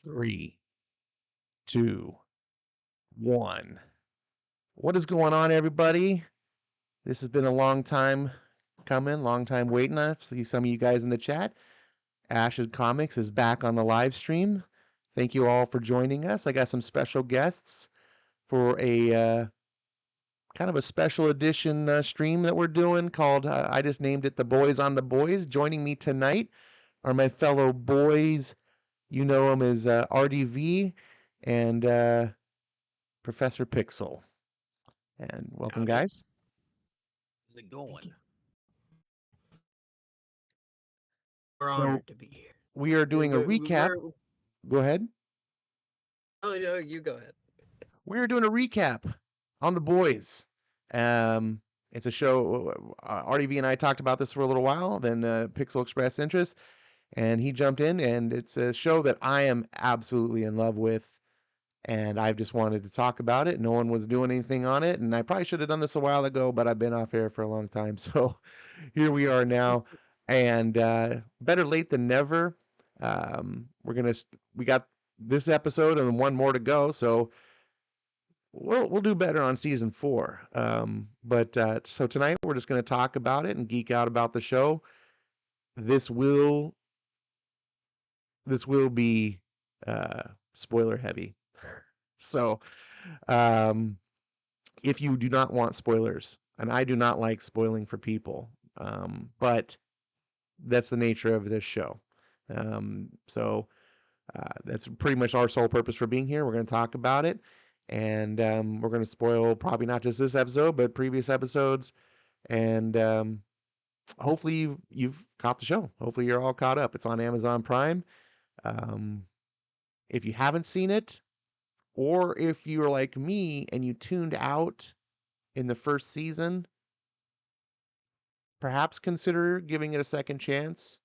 Three, two, one. What is going on, everybody? This has been a long time coming, long time waiting. I see some of you guys in the chat. Ash's Comics is back on the live stream. Thank you all for joining us. I got some special guests for a kind of a special edition stream that we're doing called, I just named it The Boys on the Boys. Joining me tonight are my fellow boys. You know them as RDV and Professor Pixel. And welcome, Howdy. guys. How's it going? We're So honored to be here. we are doing a recap. Go ahead. Oh no, you go ahead. We are doing a recap on The Boys. It's a show. RDV and I talked about this for a little while. Then Pixel expressed interest, and he jumped in. And it's a show that I am absolutely in love with. And I've just wanted to talk about it. No one was doing anything on it, and I probably should have done this a while ago, but I've been off air for a long time, so here we are now. And better late than never. We got this episode and one more to go, so we'll do better on season 4. So tonight we're just going to talk about it and geek out about the show. This will be spoiler heavy. So, if you do not want spoilers, and I do not like spoiling for people, but that's the nature of this show. That's pretty much our sole purpose for being here. We're going to talk about it, and we're going to spoil probably not just this episode, but previous episodes. And hopefully you've caught the show. Hopefully you're all caught up. It's on Amazon Prime. If you haven't seen it, or if you're like me and you tuned out in the first season, perhaps consider giving it a second chance.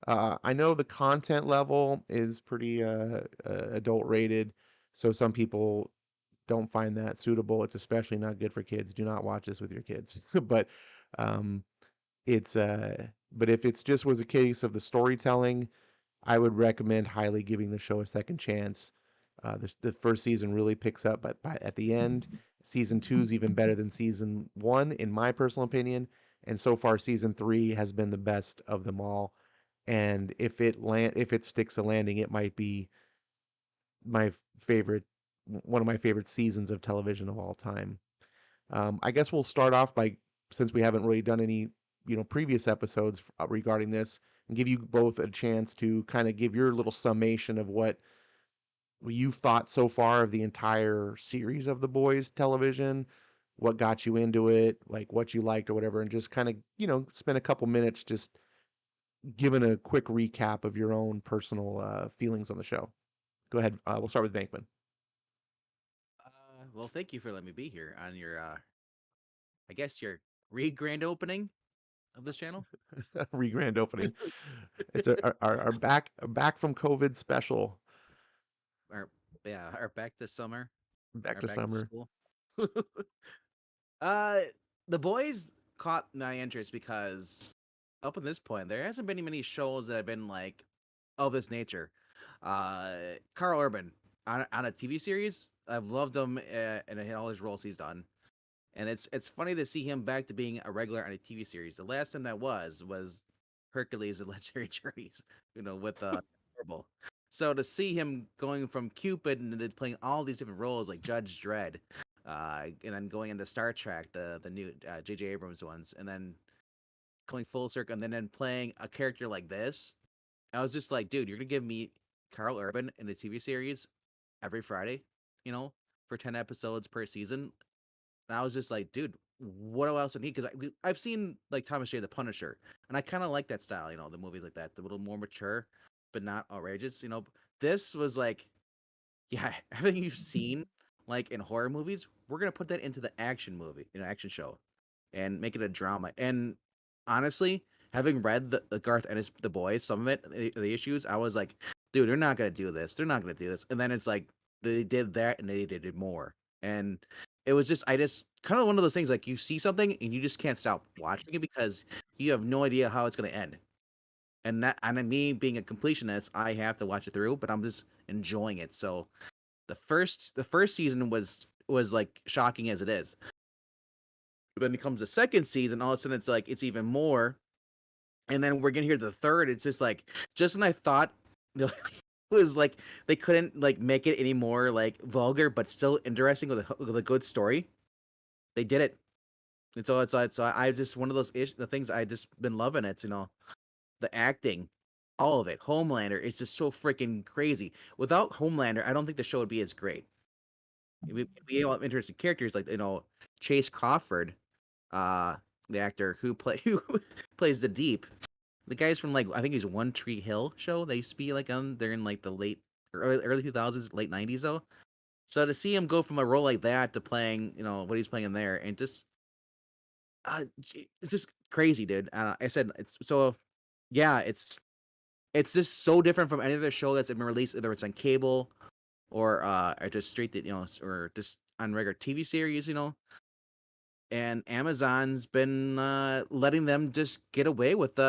I know the content level is pretty adult rated, so some people don't find that suitable. It's especially not good for kids. Do not watch this with your kids. But um, but if it's just was a case of the storytelling, I would recommend highly giving the show a second chance. The first season really picks up, but at the end, season 2 is even better than season 1, in my personal opinion. And so far, season 3 has been the best of them all. And if it sticks a landing, it might be my favorite, one of my favorite seasons of television of all time. I guess we'll start off by, since we haven't really done any, previous episodes regarding this, and give you both a chance to kind of give your little summation of what you've thought so far of the entire series of The Boys television, what got you into it, like what you liked or whatever, and just kind of, spend a couple minutes just giving a quick recap of your own personal feelings on the show. Go ahead. We'll start with Bankman. Well, thank you for letting me be here on your, I guess your grand opening of this channel. Re-grand opening. It's our back from COVID special. Our back to summer. Back to summer. school. The Boys caught my interest because up at this point, there hasn't been many shows that have been like of this nature. Carl Urban on a TV series, I've loved him in all his roles he's done, and it's funny to see him back to being a regular on a TV series. The last time that was Hercules and Legendary Journeys, with Marvel. So to see him going from Cupid and then playing all these different roles like Judge Dredd, and then going into Star Trek, the new J.J. Abrams ones, and then coming full circle, and then playing a character like this, I was just like, dude, you're gonna give me Carl Urban in a TV series every Friday, for 10 episodes per season. And I was just like, dude, what else I need? Because I've seen like Thomas J. the Punisher, and I kind of like that style, the movies like that, the little more mature, but not outrageous. This was like, yeah, everything you've seen like in horror movies, we're gonna put that into the action movie, action show, and make it a drama. And honestly, having read the Garth Ennis The Boys, some of it, the issues, I was like, dude, they're not gonna do this. They're not gonna do this. And then it's like they did that and they did it more. And it was just, I just kind of one of those things like you see something and you just can't stop watching it because you have no idea how it's gonna end. And me being a completionist, I have to watch it through, but I'm just enjoying it. So the first season was like shocking as it is. But then it comes the second season, all of a sudden it's like it's even more. And then we're gonna hear the third. It's just like just when I thought it was like they couldn't like make it any more like vulgar, but still interesting with a good story. They did it. And so I just one of those the things I just been loving it. The acting, all of it. Homelander is just so freaking crazy. Without Homelander, I don't think the show would be as great. We have interesting characters like Chase Crawford, the actor who plays the Deep. The guy's from like I think he's One Tree Hill show. They used to be like they're in like the late early 2000s, late 90s though. So to see him go from a role like that to playing what he's playing in there, and just it's just crazy, dude. I said it's so yeah, it's just so different from any other show that's been released, whether it's on cable or just straight to or just on regular TV series. And Amazon's been letting them just get away with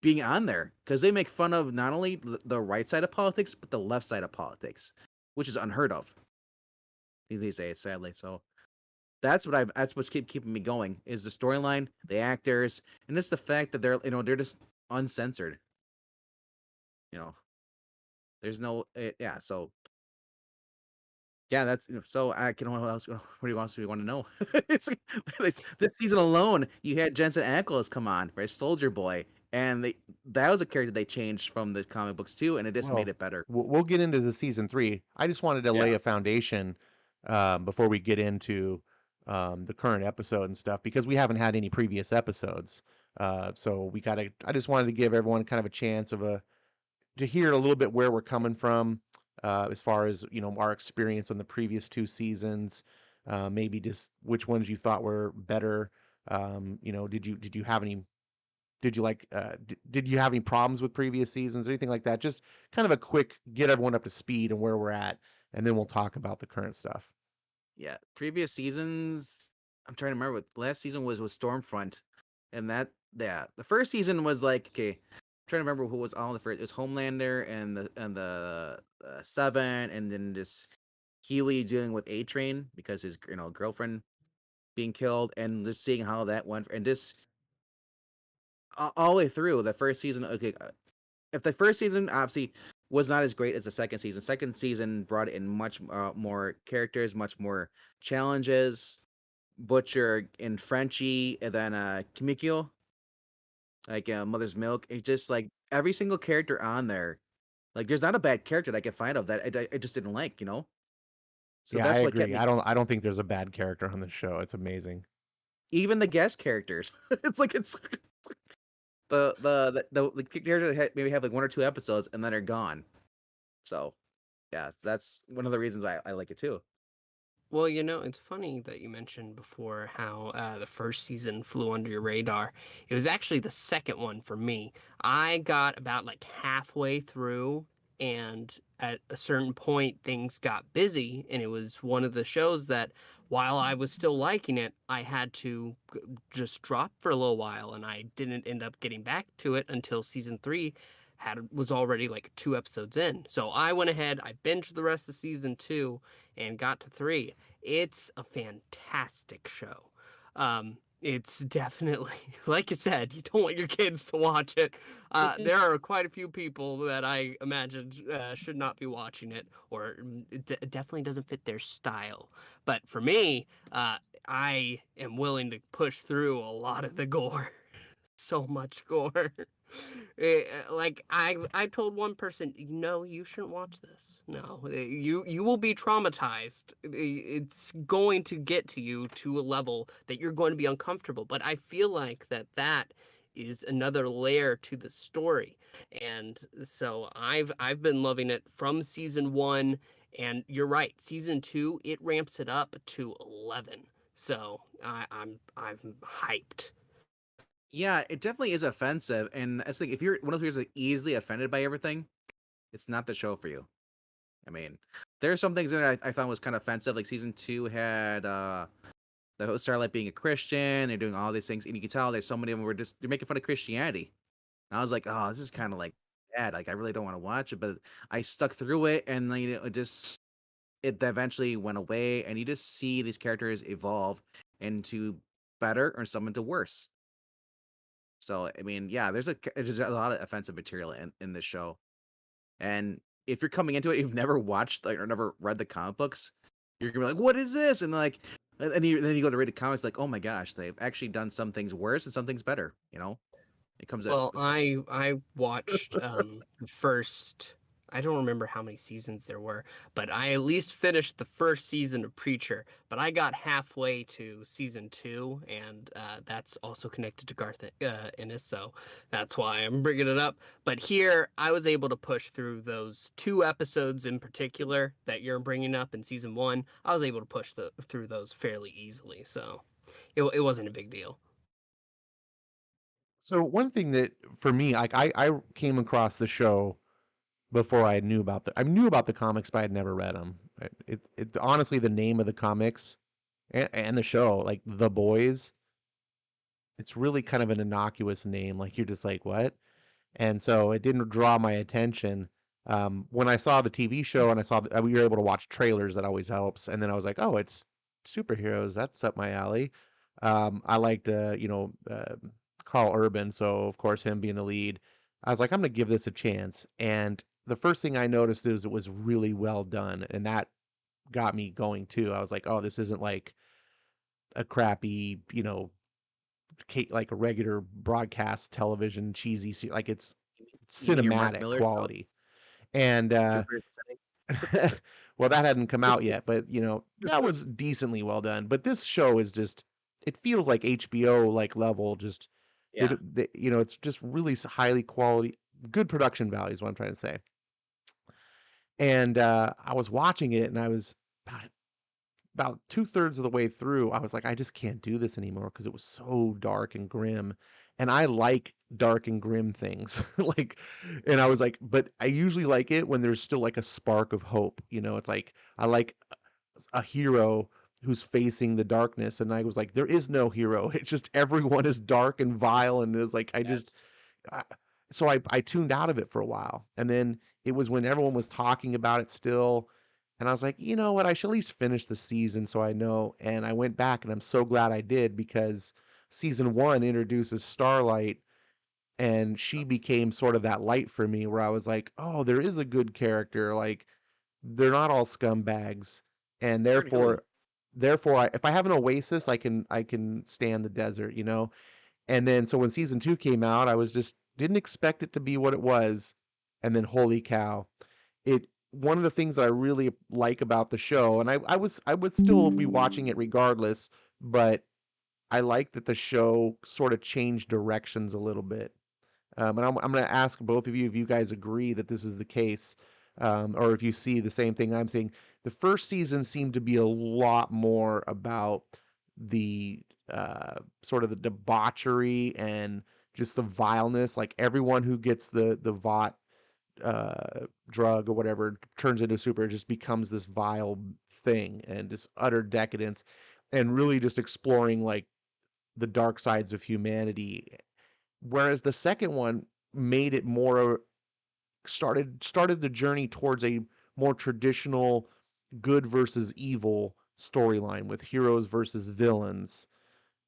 being on there because they make fun of not only the right side of politics but the left side of politics, which is unheard of these days, sadly. So that's what's keeping me going is the storyline, the actors, and just the fact that they're just uncensored. There's no yeah. So yeah, that's so I can. What else? What do you want? Want to know? it's this season alone. You had Jensen Ackles come on for Soldier Boy, and that was a character they changed from the comic books too, and it just made Well, it better. we'll get into the season 3. I just wanted to lay Yeah. a foundation before we get into the current episode and stuff because we haven't had any previous episodes. So we got to. I just wanted to give everyone kind of a chance to hear a little bit where we're coming from as far as our experience on the previous 2 seasons. Maybe just which ones you thought were better. Did you have any did you have any problems with previous seasons or anything like that? Just kind of a quick get everyone up to speed and where we're at, and then we'll talk about the current stuff. Yeah, previous seasons. I'm trying to remember what last season was with Stormfront, and the first season was like okay. I'm trying to remember who was all the first. It was Homelander and the Seven, and then just Huey dealing with A Train because his girlfriend being killed, and just seeing how that went, and just all the way through the first season. Okay, if the first season obviously was not as great as the second season brought in much more characters, much more challenges. Butcher and Frenchie, and then Kimikyo, like Mother's Milk. It just like every single character on there. Like, there's not a bad character that I can find of that I just didn't like. So Yeah, I that's what kept agree. me. I don't think there's a bad character on this show. It's amazing. Even the guest characters, it's the characters that maybe have like 1 or 2 episodes and then they're gone. So yeah, that's one of the reasons why I like it too. Well, it's funny that you mentioned before how the first season flew under your radar. It was actually the second one for me. I got about like halfway through, and at a certain point, things got busy, and it was one of the shows that, while I was still liking it, I had to just drop for a little while, and I didn't end up getting back to it until season 3 was already like 2 episodes in. So I went ahead, I binged the rest of season 2 and got to 3. It's a fantastic show. It's definitely, like you said, you don't want your kids to watch it. There are quite a few people that I imagine should not be watching it, or it definitely doesn't fit their style. But for me, I am willing to push through a lot of the gore. So much gore. Like I told one person, no, you shouldn't watch this. No, you will be traumatized. It's going to get to you to a level that you're going to be uncomfortable. But I feel like that is another layer to the story, and so I've been loving it from season 1. And you're right, season 2 it ramps it up to 11. So I'm hyped. Yeah, it definitely is offensive, and it's like if you're one of those people that's easily offended by everything, it's not the show for you. I mean, there are some things in there I found was kind of offensive. Like season 2 had the host Starlight being a Christian. They're doing all these things, and you can tell there's so many of them were just they're making fun of Christianity. And I was like, oh, this is kind of like bad. Like I really don't want to watch it, but I stuck through it, and then it eventually went away, and you just see these characters evolve into better or some into worse. So I mean, yeah, there's a lot of offensive material in this show, and if you're coming into it, you've never watched like or never read the comic books, you're gonna be like, "What is this?" And like, then you go to read the comics, like, "Oh my gosh, they've actually done some things worse and some things better." It comes at Well, I watched the first. I don't remember how many seasons there were, but I at least finished the first season of Preacher. But I got halfway to season 2, and that's also connected to Garth Ennis, so that's why I'm bringing it up. But here, I was able to push through those 2 episodes in particular that you're bringing up in season 1. I was able to push through those fairly easily, so it wasn't a big deal. So one thing that for me, like I came across the show before I knew about the comics, but I'd never read them. It honestly the name of the comics and the show, like The Boys, it's really kind of an innocuous name. Like you're just like, what? And so it didn't draw my attention. When I saw the TV show and I saw that we were able to watch trailers, that always helps. And then I was like, oh, it's superheroes. That's up my alley. I liked, Carl Urban, so of course him being the lead. I was like, I'm gonna give this a chance. And the first thing I noticed is it was really well done, and that got me going too. I was like, oh, this isn't like a crappy, like a regular broadcast television cheesy, like it's you mean your Mark cinematic Miller show, quality. And Jupiter's Ascending? well, that hadn't come out yet, but that was decently well done. But this show is just it feels like HBO like level. Just Yeah. it's just really highly quality, good production value is what I'm trying to say. And I was watching it, and I was about 2/3 of the way through, I was like, I just can't do this anymore because it was so dark and grim. And I like dark and grim things. Like, and I was like, but I usually like it when there's still like a spark of hope. It's like I like a hero who's facing the darkness. And I was like, there is no hero. It's just everyone is dark and vile. And it's like Yes. I, so I tuned out of it for a while. And then it was when everyone was talking about it still, and I was like, you know what? I should at least finish the season so I know. And I went back, and I'm so glad I did because season 1 introduces Starlight, and she became sort of that light for me where I was like, oh, there is a good character. Like they're not all scumbags, and Her and Huey. therefore, if I have an oasis, I can stand the desert. And then so when season 2 came out, I was just didn't expect it to be what it was, and then holy cow, it one of the things that I really like about the show, and I would still be watching it regardless, but I like that the show sort of changed directions a little bit. And I'm going to ask both of you if you guys agree that this is the case, or if you see the same thing I'm seeing. The first season seemed to be a lot more about the sort of the debauchery and just the vileness. Like everyone who gets the Vought drug or whatever turns into super, it just becomes this vile thing and just utter decadence, and really just exploring like the dark sides of humanity. Whereas the second one made it more started the journey towards a more traditional good versus evil storyline with heroes versus villains.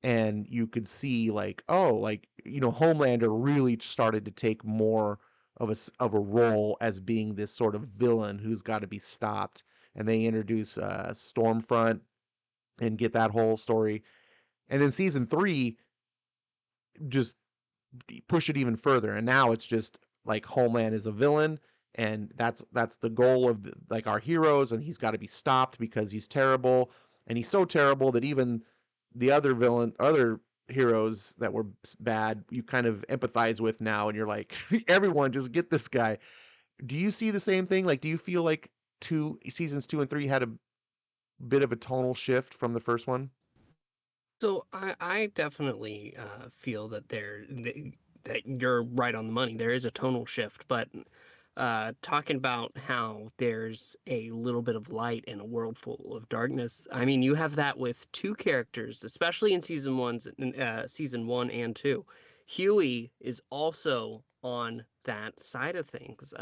And you could see like, oh, like Homelander really started to take more of a role as being this sort of villain who's got to be stopped. And they introduce Stormfront and get that whole story. And then season 3 just push it even further, and now it's just like Homeland is a villain, and that's the goal of like our heroes, and he's got to be stopped because he's terrible, and he's so terrible that even the other heroes that were bad, you kind of empathize with now, and you're like, everyone just get this guy. Do you see the same thing? Like, do you feel like seasons 2 and 3 had a bit of a tonal shift from the first one? So I definitely feel that that you're right on the money. There is a tonal shift, but talking about how there's a little bit of light in a world full of darkness. I mean, you have that with 2 characters, especially in season 1 and 2. Huey is also on that side of things.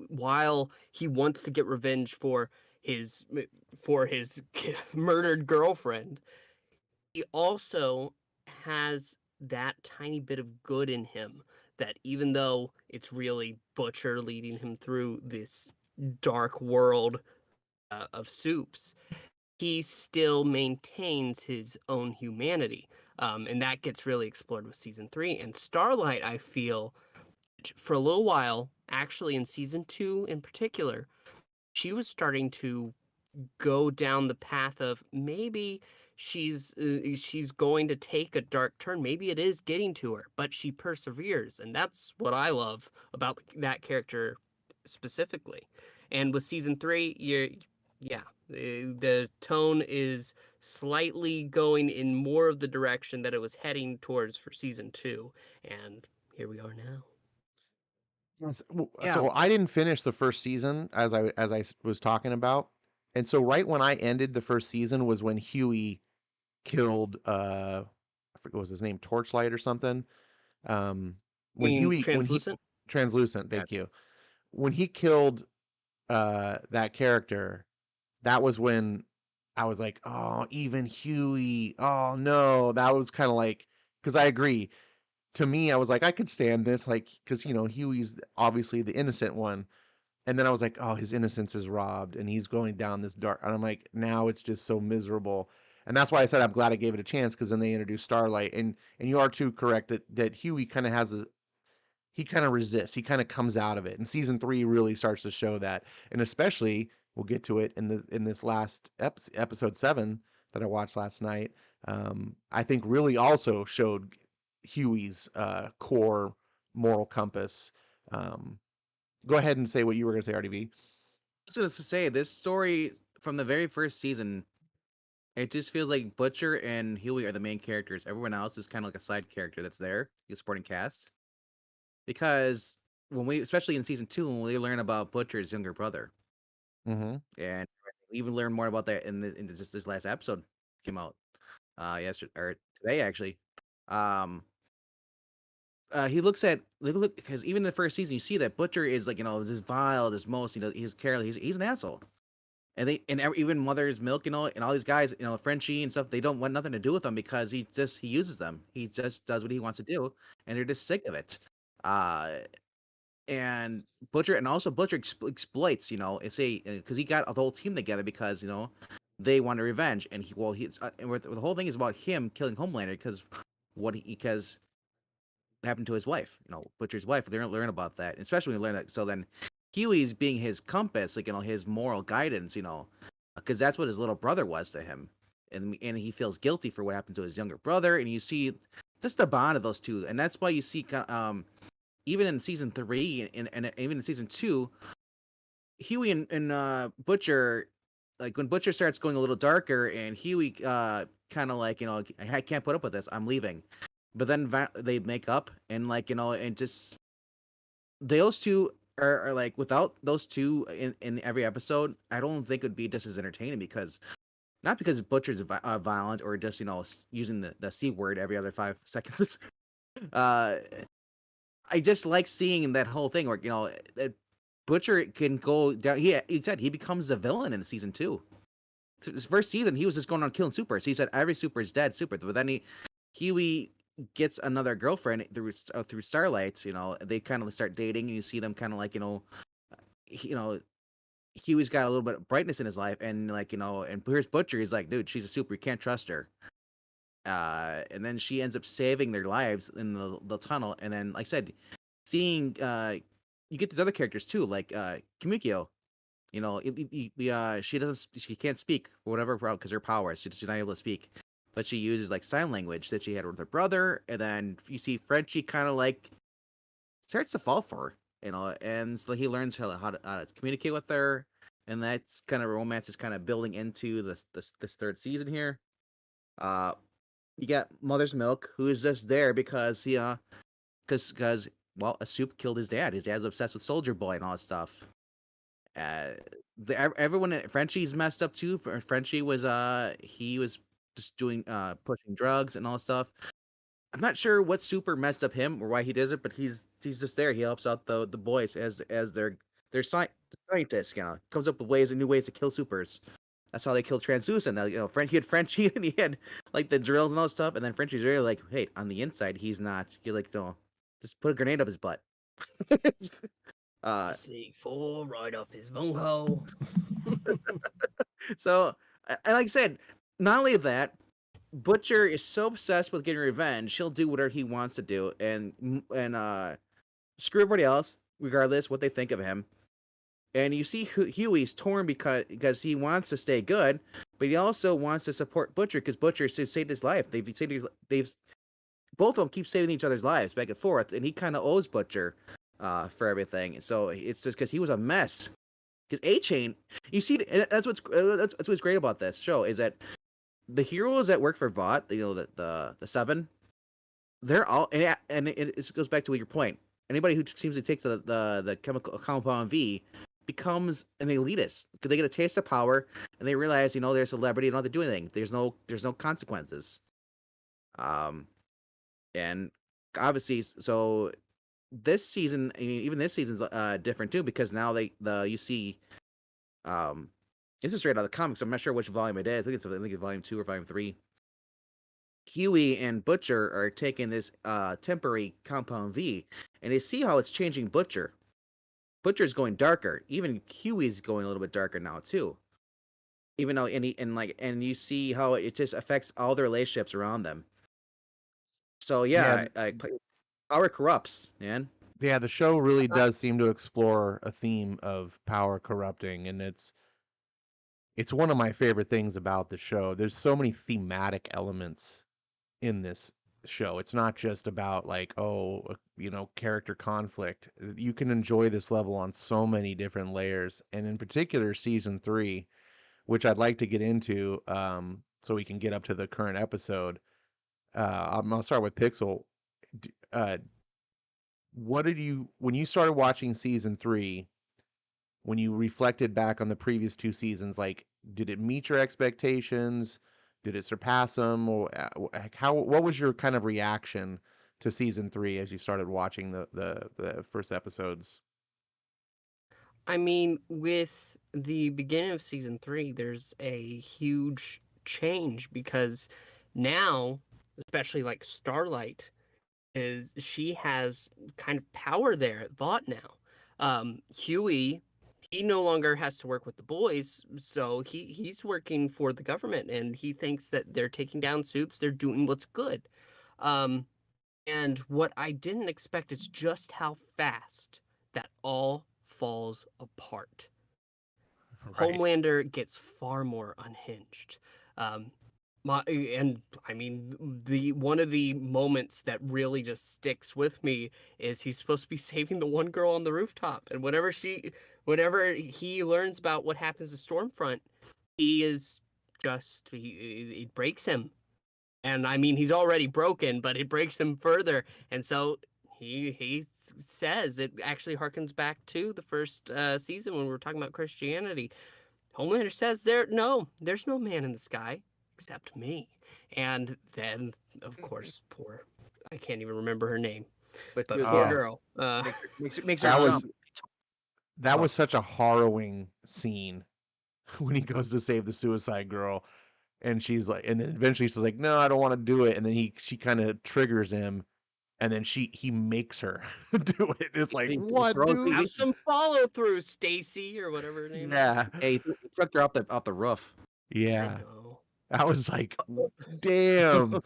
While he wants to get revenge his for his murdered girlfriend, he also has that tiny bit of good in him that even though it's really Butcher leading him through this dark world of soups, he still maintains his own humanity. And that gets really explored with season 3. And Starlight, I feel, for a little while, actually in season 2 in particular, she was starting to go down the path of maybe she's going to take a dark turn. Maybe it is getting to her, but she perseveres, and that's what I love about that character specifically. And with season 3, the tone is slightly going in more of the direction that it was heading towards for season 2, and here we are now. Yeah. So I didn't finish the first season as I was talking about, and so right when I ended the first season was when Huey killed I forget what was his name, Torchlight or something. Um, You mean when he Translucent? Translucent, Yeah. thank you. When he killed that character, that was when I was like, oh, even Huey. Oh no, that was kind of like because I agree. To me, I was like, I could stand this, like, because Huey's obviously the innocent one, and then I was like, oh, his innocence is robbed, and he's going down this dark. And I'm like, now it's just so miserable, and that's why I said I'm glad I gave it a chance because then they introduced Starlight, and you are too correct that Huey kind of has a he kind of resists. He kind of comes out of it. And season 3 really starts to show that. And especially we'll get to it in this last episode 7 that I watched last night. I think really also showed Huey's core moral compass. Um, Go ahead and say what you were going to say, RDV. I was gonna say this story from the very first season. It just feels like Butcher and Huey are the main characters. Everyone else is kind of like a side character that's there, the supporting cast. Because when we, especially in season 2, when we learn about Butcher's younger brother, Mm-hmm. and we even learn more about that in just this last episode came out yesterday or today actually. Um, he looks at look because even in the first season, you see that Butcher is like this vile, this most he's careless, he's an asshole. And even Mother's Milk, and all these guys, Frenchie and stuff, they don't want nothing to do with him because he uses them. He just does what he wants to do, and they're just sick of it. Uh, and Butcher exploits, say because he got the whole team together because they wanted revenge, and he's and the whole thing is about him killing Homelander because happened to his wife, Butcher's wife. They don't learn about that, especially when we learn that. So then Huey's being his compass, like his moral guidance, because that's what his little brother was to him, and he feels guilty for what happened to his younger brother, and you see just the bond of those two, and that's why you see even in season 3 and even in season 2, Huey and Butcher, like when Butcher starts going a little darker, and Huey kind of like I can't put up with this, I'm leaving. But then they make up, and and just those two are like without those two in every episode, I don't think it would be just as entertaining because not because Butcher's violent or just using the C word every other 5 seconds. uh, I just like seeing that whole thing where that Butcher can go down. He said he becomes the villain in season 2. This first season, he was just going on killing supers. He said every super is dead, super. But then Huey gets another girlfriend through Starlight. They kind of start dating, and you see them kind of like Huey's got a little bit of brightness in his life, and and here's Butcher. He's like, dude, she's a super. You can't trust her. And then she ends up saving their lives in the tunnel, and then like I said, seeing you get these other characters too, like Kimikyo. She can't speak for whatever because her powers. She's not able to speak, but she uses like sign language that she had with her brother. And then you see Frenchie kind of like starts to fall for her, and so he learns how to communicate with her, and that's kind of romance is kind of building into this third season here. Uh, you got Mother's Milk, who is just there because because well, a soup killed his dad. His dad's obsessed with Soldier Boy and all that stuff. Uh, everyone Frenchie's messed up too. Frenchie was he was just doing pushing drugs and all that stuff. I'm not sure what super messed up him or why he does it, but he's just there. He helps out the boys as their scientist. Comes up with ways and new ways to kill supers. That's how they killed Translucent. Now, he had Frenchie and he had like the drills and all that stuff, and then Frenchie's really like, hey, on the inside he's not. You're like, no, just put a grenade up his butt. C4 right up his bunghole. So, and like I said, not only that, Butcher is so obsessed with getting revenge, he'll do whatever he wants to do, and screw everybody else, regardless what they think of him. And you see Huey's torn because he wants to stay good, but he also wants to support Butcher because Butcher saved his life. They've both of them keep saving each other's lives back and forth, and he kind of owes Butcher for everything. So it's just because he was a mess. Because A-Chain, you see, and that's what's great about this show is that the heroes that work for Vought, the seven, they're all and it goes back to your point. Anybody who seems to take the chemical compound V becomes an elitist because they get a taste of power and they realize they're a celebrity and don't have to do anything. There's no consequences. And obviously, so this season, I mean, even this season's different too because now you see, this is straight out of the comics. I'm not sure which volume it is. I think it's volume 2 or volume 3. Huey and Butcher are taking this temporary compound V, and they see how it's changing Butcher. Butcher's going darker. Even Huey's going a little bit darker now too. Even though and you see how it just affects all the relationships around them. So Yeah, power corrupts, man. yeah, the show really does seem to explore a theme of power corrupting, and it's one of my favorite things about the show. There's so many thematic elements in this show. It's not just about like, character conflict. You can enjoy this level on so many different layers, and in particular season 3, which I'd like to get into so we can get up to the current episode. I'll start with Pixel. Uh what did you when you started watching season 3, when you reflected back on the previous 2 seasons, like, did it meet your expectations? Did it surpass them? Or what was your kind of reaction to season 3 as you started watching the first episodes? I mean, with the beginning of season 3, there's a huge change because now, especially like Starlight, she has kind of power there at Vought now. Huey, he no longer has to work with the boys, so he's working for the government, and he thinks that they're taking down Soups, they're doing what's good. Um, and what I didn't expect is just how fast that all falls apart. Right. Homelander gets far more unhinged. Um, and I mean, the one of the moments that really just sticks with me is he's supposed to be saving the one girl on the rooftop, and whenever he learns about what happens to Stormfront, he is just it breaks him. And I mean, he's already broken, but it breaks him further. And so he says it actually harkens back to the first season when we were talking about Christianity. Homelander says there's no man in the sky except me. And then, of course, I can't even remember her name, but poor Uh, girl. Makes her that was jump. that was such a harrowing scene when he goes to save the suicide girl, and she's like, and then eventually she's like, no, I don't want to do it, and then she kind of triggers him, and then he makes her do it. It's like, He what, throws dude? Have some follow through, Stacy, or whatever her name Yeah, Hey, he chucked her off the roof. is. I yeah. know. I was like, damn.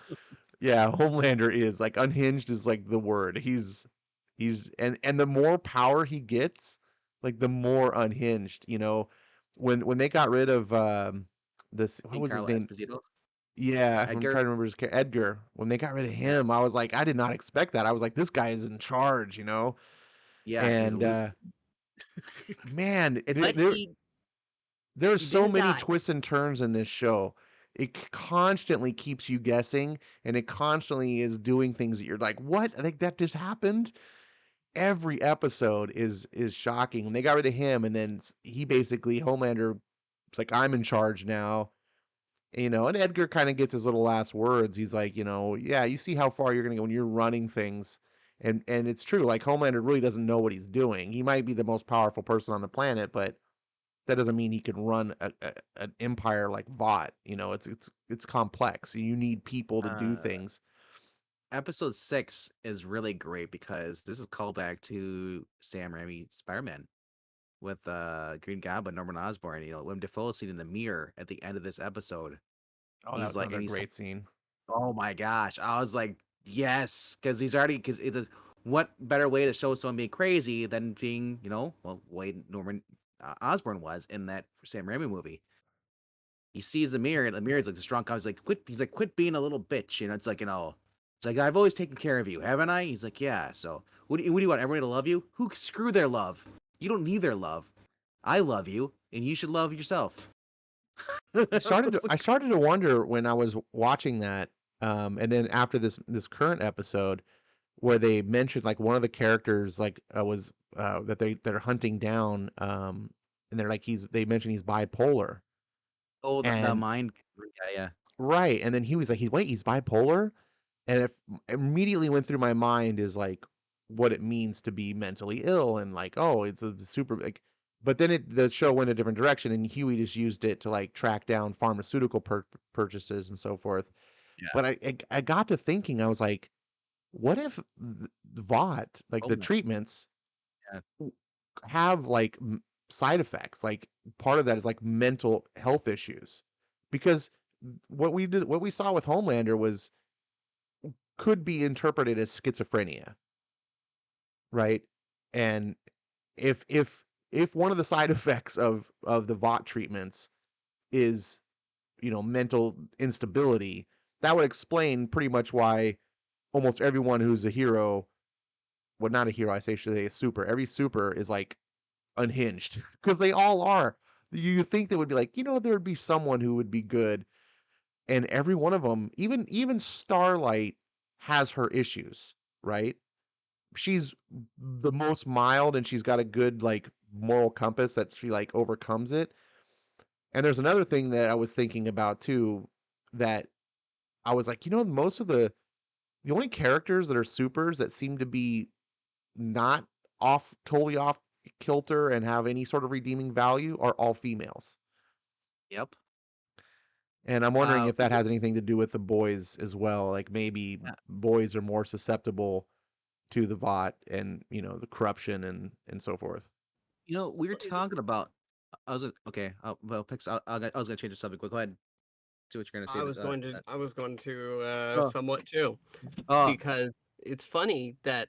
Yeah, Homelander is like unhinged is like the word. He's and the more power he gets, like the more unhinged, when they got rid of this, what was his Giancarlo name? Esposito. Yeah, I'm Edgar. trying to remember Edgar. When they got rid of Yeah. him, I was like, I did not expect that. I was like, this guy is in charge. Yeah, he's a And loose. man, It's But like there's he so didn't many die. twists and turns in this show. It constantly keeps you guessing, and it constantly is doing things that you're like, "What? I think that just happened." Every episode is shocking. When they got rid of him, and then he basically Homelander, it's like, "I'm in charge now," And Edgar kind of gets his little last words. He's like, yeah, you see how far you're gonna go when you're running things, and it's true. Like Homelander really doesn't know what he's doing. He might be the most powerful person on the planet, but that doesn't mean he can run an empire like Vought. It's complex. You need people to do Uh, things. Episode 6 is really great because this is callback to Sam Raimi Spider-Man with Green Goblin, Norman Osborn. Willem Dafoe is seen in the mirror at the end of this episode. Oh, that He's was like, another and he's, great scene. oh my gosh! I was like, yes, because he's already what better way to show someone being crazy than being, well, way Norman Osborn was in that Sam Raimi movie. He sees the mirror, and the mirror is like the strong cop. He's like, quit. He's like, quit being a little bitch. It's like, it's like I've always taken care of you, haven't I? He's like, yeah. So what do you want? Everybody to love you? Who screw their love? You don't need their love. I love you, and you should love yourself. It's I like, started to wonder when I was watching that, and then after this current episode where they mentioned like one of the characters like was that they're hunting down, and they're like they mentioned he's bipolar, oh, the and mind. Yeah, yeah. right, and then he was like he's bipolar, and it immediately went through my mind is like what it means to be mentally ill, and like, oh, it's a super like, but then the show went a different direction, and Huey just used it to like track down pharmaceutical purchases and so forth. Yeah. But I got to thinking, I was like, what if Vought, like the Roman. treatments, Yeah. have like side effects? Like part of that is like mental health issues, because what we saw with Homelander was could be interpreted as schizophrenia, right? And if one of the side effects of the Vought treatments is, mental instability, that would explain pretty much why almost everyone who's a hero, well, not a hero, I say should say a super, every super is like unhinged because they all are. You think they would be like, there would be someone who would be good, and every one of them, even Starlight has her issues, right? She's the most mild, and she's got a good like moral compass that she like overcomes it. And there's another thing that I was thinking about too, that I was like, most of the only characters that are supers that seem to be not totally off kilter and have any sort of redeeming value are all females. Yep. And I'm wondering if We that has anything to do with the boys as well. Like maybe boys are more susceptible to the Vought and, the corruption and so forth. we were Well, is it talking about. I was okay. Well, Pix. I was gonna change the subject. Go ahead. See what you're gonna say. I was going to Oh, somewhat too, oh, because it's funny that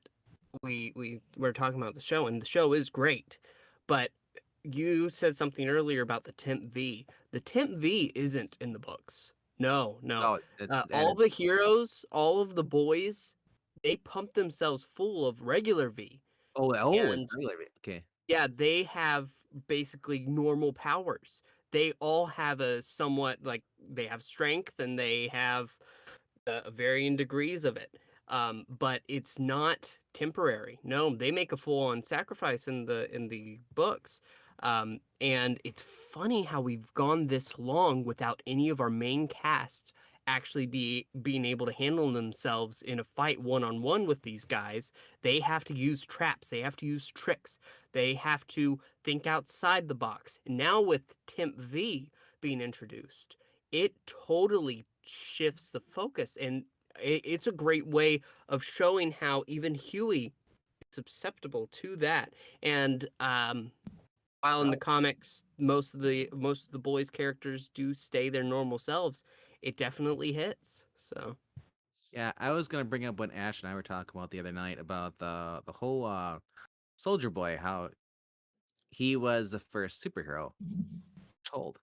we were talking about the show, and the show is great, but you said something earlier about the Temp V. The Temp V isn't in the books. No, no. no, that All is. the heroes, all of the boys, they pump themselves full of regular V, It's and regular. Okay. yeah, they have basically normal powers. They all have a somewhat like they have strength and they have varying degrees of it. But it's not temporary. No, they make a full-on sacrifice in the books. And it's funny how we've gone this long without any of our main cast actually being able to handle themselves in a fight one-on-one with these guys. They have to use traps, they have to use tricks, they have to think outside the box. And now with Temp V being introduced, it totally shifts the focus, and it's a great way of showing how even Huey is susceptible to that. And while in the comics most of the boys characters do stay their normal selves, it definitely hits. So Yeah, I was gonna bring up what Ash and I were talking about the other night about the whole Soldier Boy, how he was the first superhero told,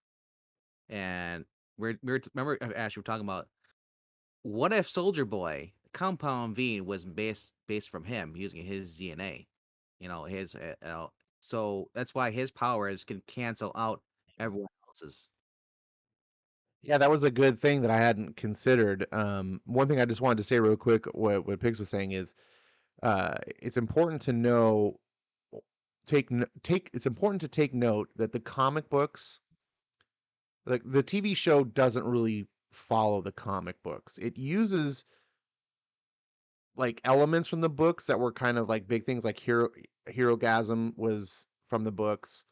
and remember Ash, we were talking about what if Soldier Boy Compound V was based from him using his DNA, his so that's why his powers can cancel out everyone else's. Yeah, that was a good thing that I hadn't considered. One thing I just wanted to say real quick, what Pigs was saying is, it's important to know, it's important to take note that the comic books like the TV show doesn't really follow the comic books. It uses like elements from the books that were kind of like big things, like Herogasm was from the books.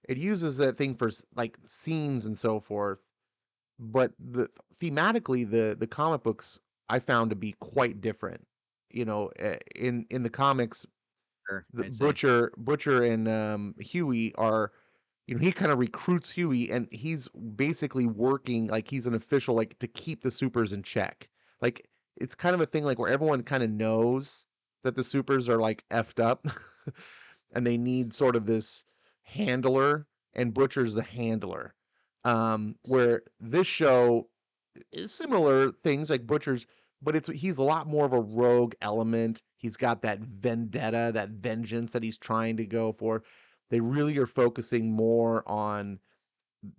It uses that thing for like scenes and so forth, but thematically the comic books I found to be quite different. In the comics, Sure, the I'd say. Butcher and Huey are, he kind of recruits Huey, and he's basically working like he's an official, like to keep the supers in check. Like it's kind of a thing like where everyone kind of knows that the supers are like effed up, and they need sort of this handler, and Butcher's the handler. Where this show is similar things like Butcher's, but he's a lot more of a rogue element. He's got that vendetta, that vengeance that he's trying to go for. They really are focusing more on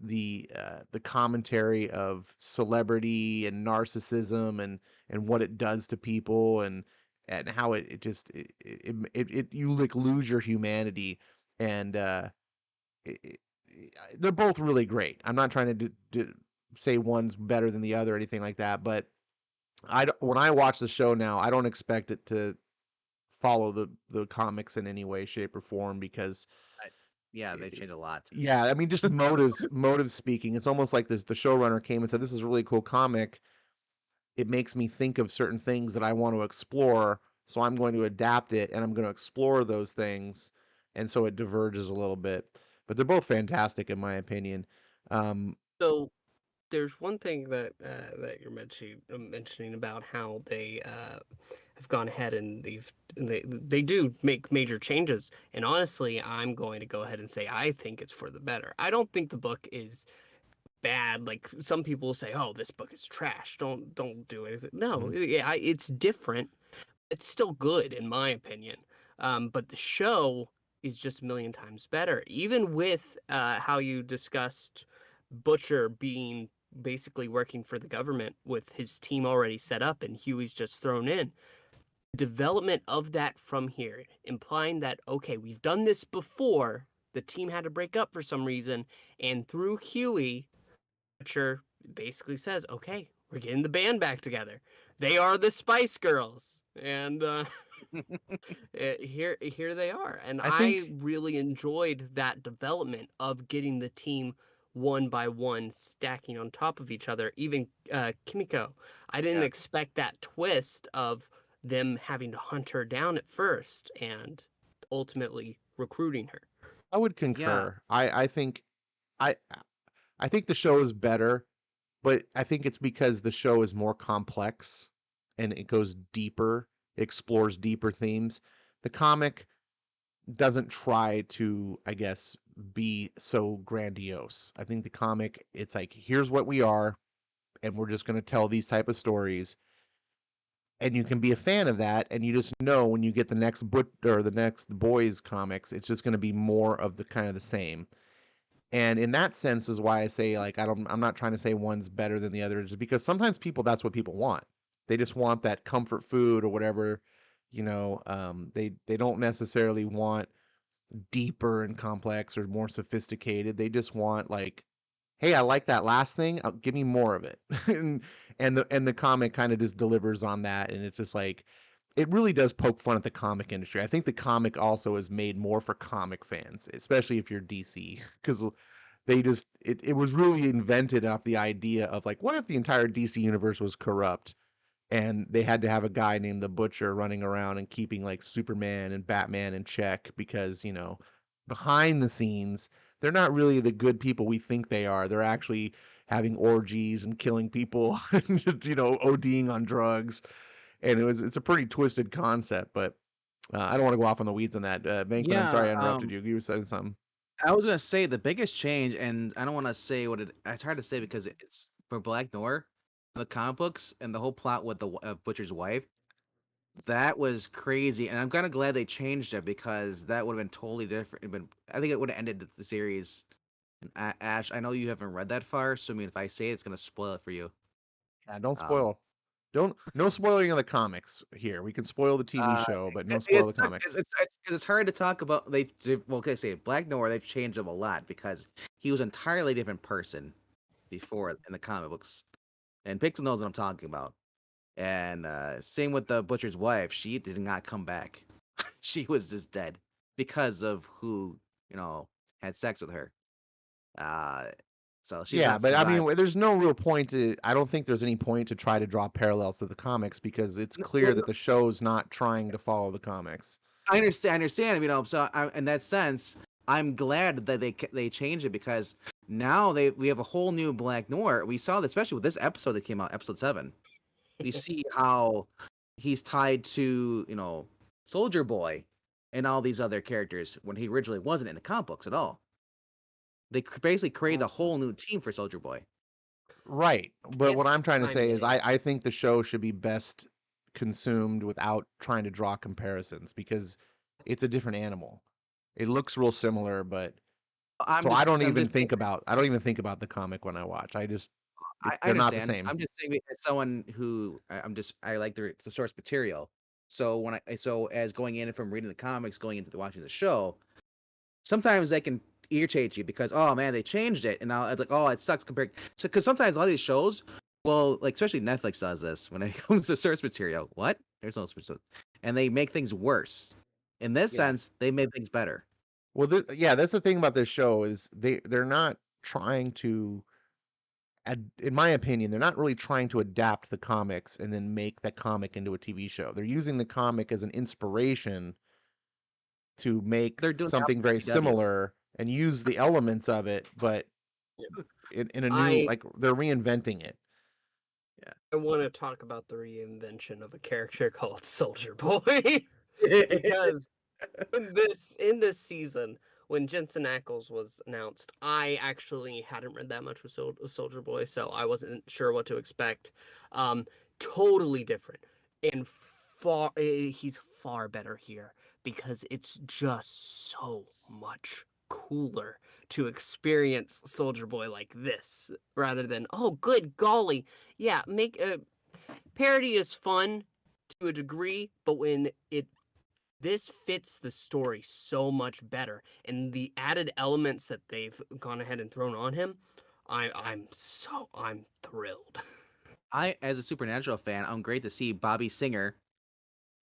the commentary of celebrity and narcissism, and what it does to people, and how you like lose your humanity. And it, it, they're both really great. I'm not trying to say one's better than the other or anything like that, but when I watch the show now, I don't expect it to follow the comics in any way, shape, or form, because Yeah, they've changed a lot. yeah, I mean, just motives speaking, it's almost like the showrunner came and said, "This is a really cool comic. It makes me think of certain things that I want to explore, so I'm going to adapt it, and I'm going to explore those things." And so it diverges a little bit, but they're both fantastic in my opinion. Um, So there's one thing that you're mentioning about how they have gone ahead and they do make major changes. And honestly, I'm going to go ahead and say I think it's for the better. I don't think the book is bad. Like some people will say, "Oh, this book is trash. Don't do it." No, mhm. yeah, it's different. It's still good in my opinion. But the show is just a million times better. Even with how you discussed Butcher being basically working for the government with his team already set up and Huey's just thrown in. Development of that from here, implying that, okay, we've done this before. The team had to break up for some reason. And through Huey, Butcher basically says, okay, we're getting the band back together. They are the Spice Girls. And here they are. And I I think really enjoyed that development of getting the team one by one stacking on top of each other. Even Kimiko, I didn't Yeah. expect that twist of them having to hunt her down at first and ultimately recruiting her. I would Yeah. concur. I I think the show is better, but I think it's because the show is more complex and it goes deeper, explores deeper themes. The comic doesn't try to, I guess, be so grandiose. I think the comic, it's like, here's what we are, and we're just going to tell these type of stories. And you can be a fan of that, and you just know when you get the next or the next boys comics, it's just going to be more of the kind of the same. And in that sense is why I say, like, I'm not trying to say one's better than the other, just because sometimes people, that's what people want. They just want that comfort food or whatever. They don't necessarily want deeper and complex or more sophisticated. They just want, like, hey, I like that last thing. Give me more of it. and the comic kind of just delivers on that, and it's just like, it really does poke fun at the comic industry. I think the comic also is made more for comic fans, especially if you're DC, because it was really invented off the idea of, like, what if the entire DC universe was corrupt, and they had to have a guy named the Butcher running around and keeping, like, Superman and Batman in check, because behind the scenes they're not really the good people we think they are. They're actually having orgies and killing people and just ODing on drugs. And it's a pretty twisted concept, but I don't want to go off on the weeds on that. Bankman, I'm Yeah. sorry I interrupted you. You were saying something. I was gonna say the biggest change, and I don't want to say what it's hard to say because it's for Black Noir, the comic books, and the whole plot with the Butcher's wife. That was crazy, and I'm kind of glad they changed it because that would have been totally different. I think it would have ended the series. And Ash, I know you haven't read that far, so I mean, if I say it, it's gonna spoil it for you. Yeah, don't Um, spoil. Don't No spoiling of the comics here. We can spoil the TV uh, show, but no spoil it's the comics. it's hard to talk about. Well, okay, say Black Noir. They've changed him a lot because he was an entirely different person before in the comic books, and Pixel knows what I'm talking about. And same with the butcher's wife, she did not come back. She was just dead because of who had sex with her. Uh, so she did Yeah, not but I survive. mean, there's no real point to. I don't think there's any point to try to draw parallels to the comics because it's clear Well, that the show's not trying to follow the comics. I understand. I understand. So in that sense, I'm glad that they changed it because now we have a whole new Black Noir. We saw this, especially with this episode that came out, episode 7. We see how he's tied to Soldier Boy and all these other characters when he originally wasn't in the comic books at all. They basically created a whole new team for Soldier Boy. Right. But what If I'm trying to I say is may, I think the show should be best consumed without trying to draw comparisons because it's a different animal. It looks real similar, but I'm so just I'm just I don't even think about the comic when I watch. I They're not the understand. same. I'm just saying as someone who I like the source material. So as going in from reading the comics, going into watching the show, sometimes they can irritate you because oh man they changed it and now it's like oh it sucks compared so because sometimes a lot of these shows well like especially Netflix does this when it comes to source material what there's no source material and they make things worse in this yeah, sense they made things better. Well, yeah, that's the thing about this show is they're not trying to in my opinion, they're not really trying to adapt the comics and then make that comic into a TV show. They're using the comic as an inspiration to make They're doing the something very opposite of CW. similar and use the elements of it, but yeah. in a new I like they're reinventing it. I want to talk about the reinvention of a character called Soldier Boy because in this season when Jensen Ackles was announced, I actually hadn't read that much with Soldier Boy, so I wasn't sure what to expect. Totally different and he's far better here because it's just so much cooler to experience Soldier Boy like this rather than oh good golly yeah make a parody is fun to a degree but when it this fits the story so much better and the added elements that they've gone ahead and thrown on him I'm thrilled. I as a Supernatural fan I'm great to see Bobby Singer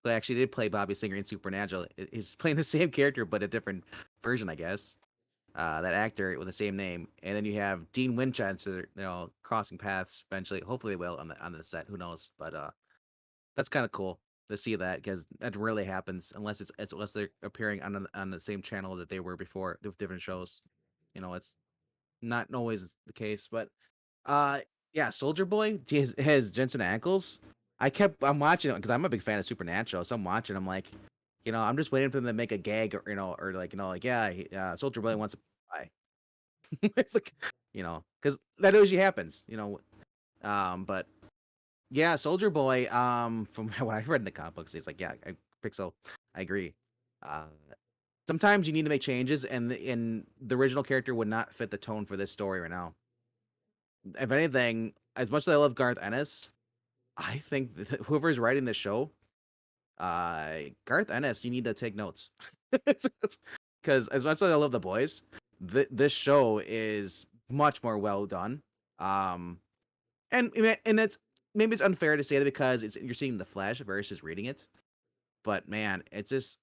who actually did play Bobby Singer in Supernatural is playing the same character but a different version I guess. That actor with the same name, and then you have Dean Winchester, crossing paths eventually. Hopefully, they will on the set. Who knows? But that's kind of cool to see that because that rarely happens unless unless they're appearing on the same channel that they were before with different shows. It's not always the case, but uh, yeah, Soldier Boy has Jensen Ackles. I'm watching it because I'm a big fan of Supernatural, so I'm watching. I'm like, I'm just waiting for them to make a gag or like like yeah, Soldier Boy wants to die. It's like because that usually happens. But yeah, Soldier Boy. From what I read in the comic books, it's like yeah, Pixel. I agree. Uh, sometimes you need to make changes, and the original character would not fit the tone for this story right now. If anything, as much as I love Garth Ennis, I think that whoever's writing this show, Garth Ennis, you need to take notes. Because as much as I love the boys, this show is much more well done. Um, and it's maybe it's unfair to say that because you're seeing the flesh versus reading it, but man, it's just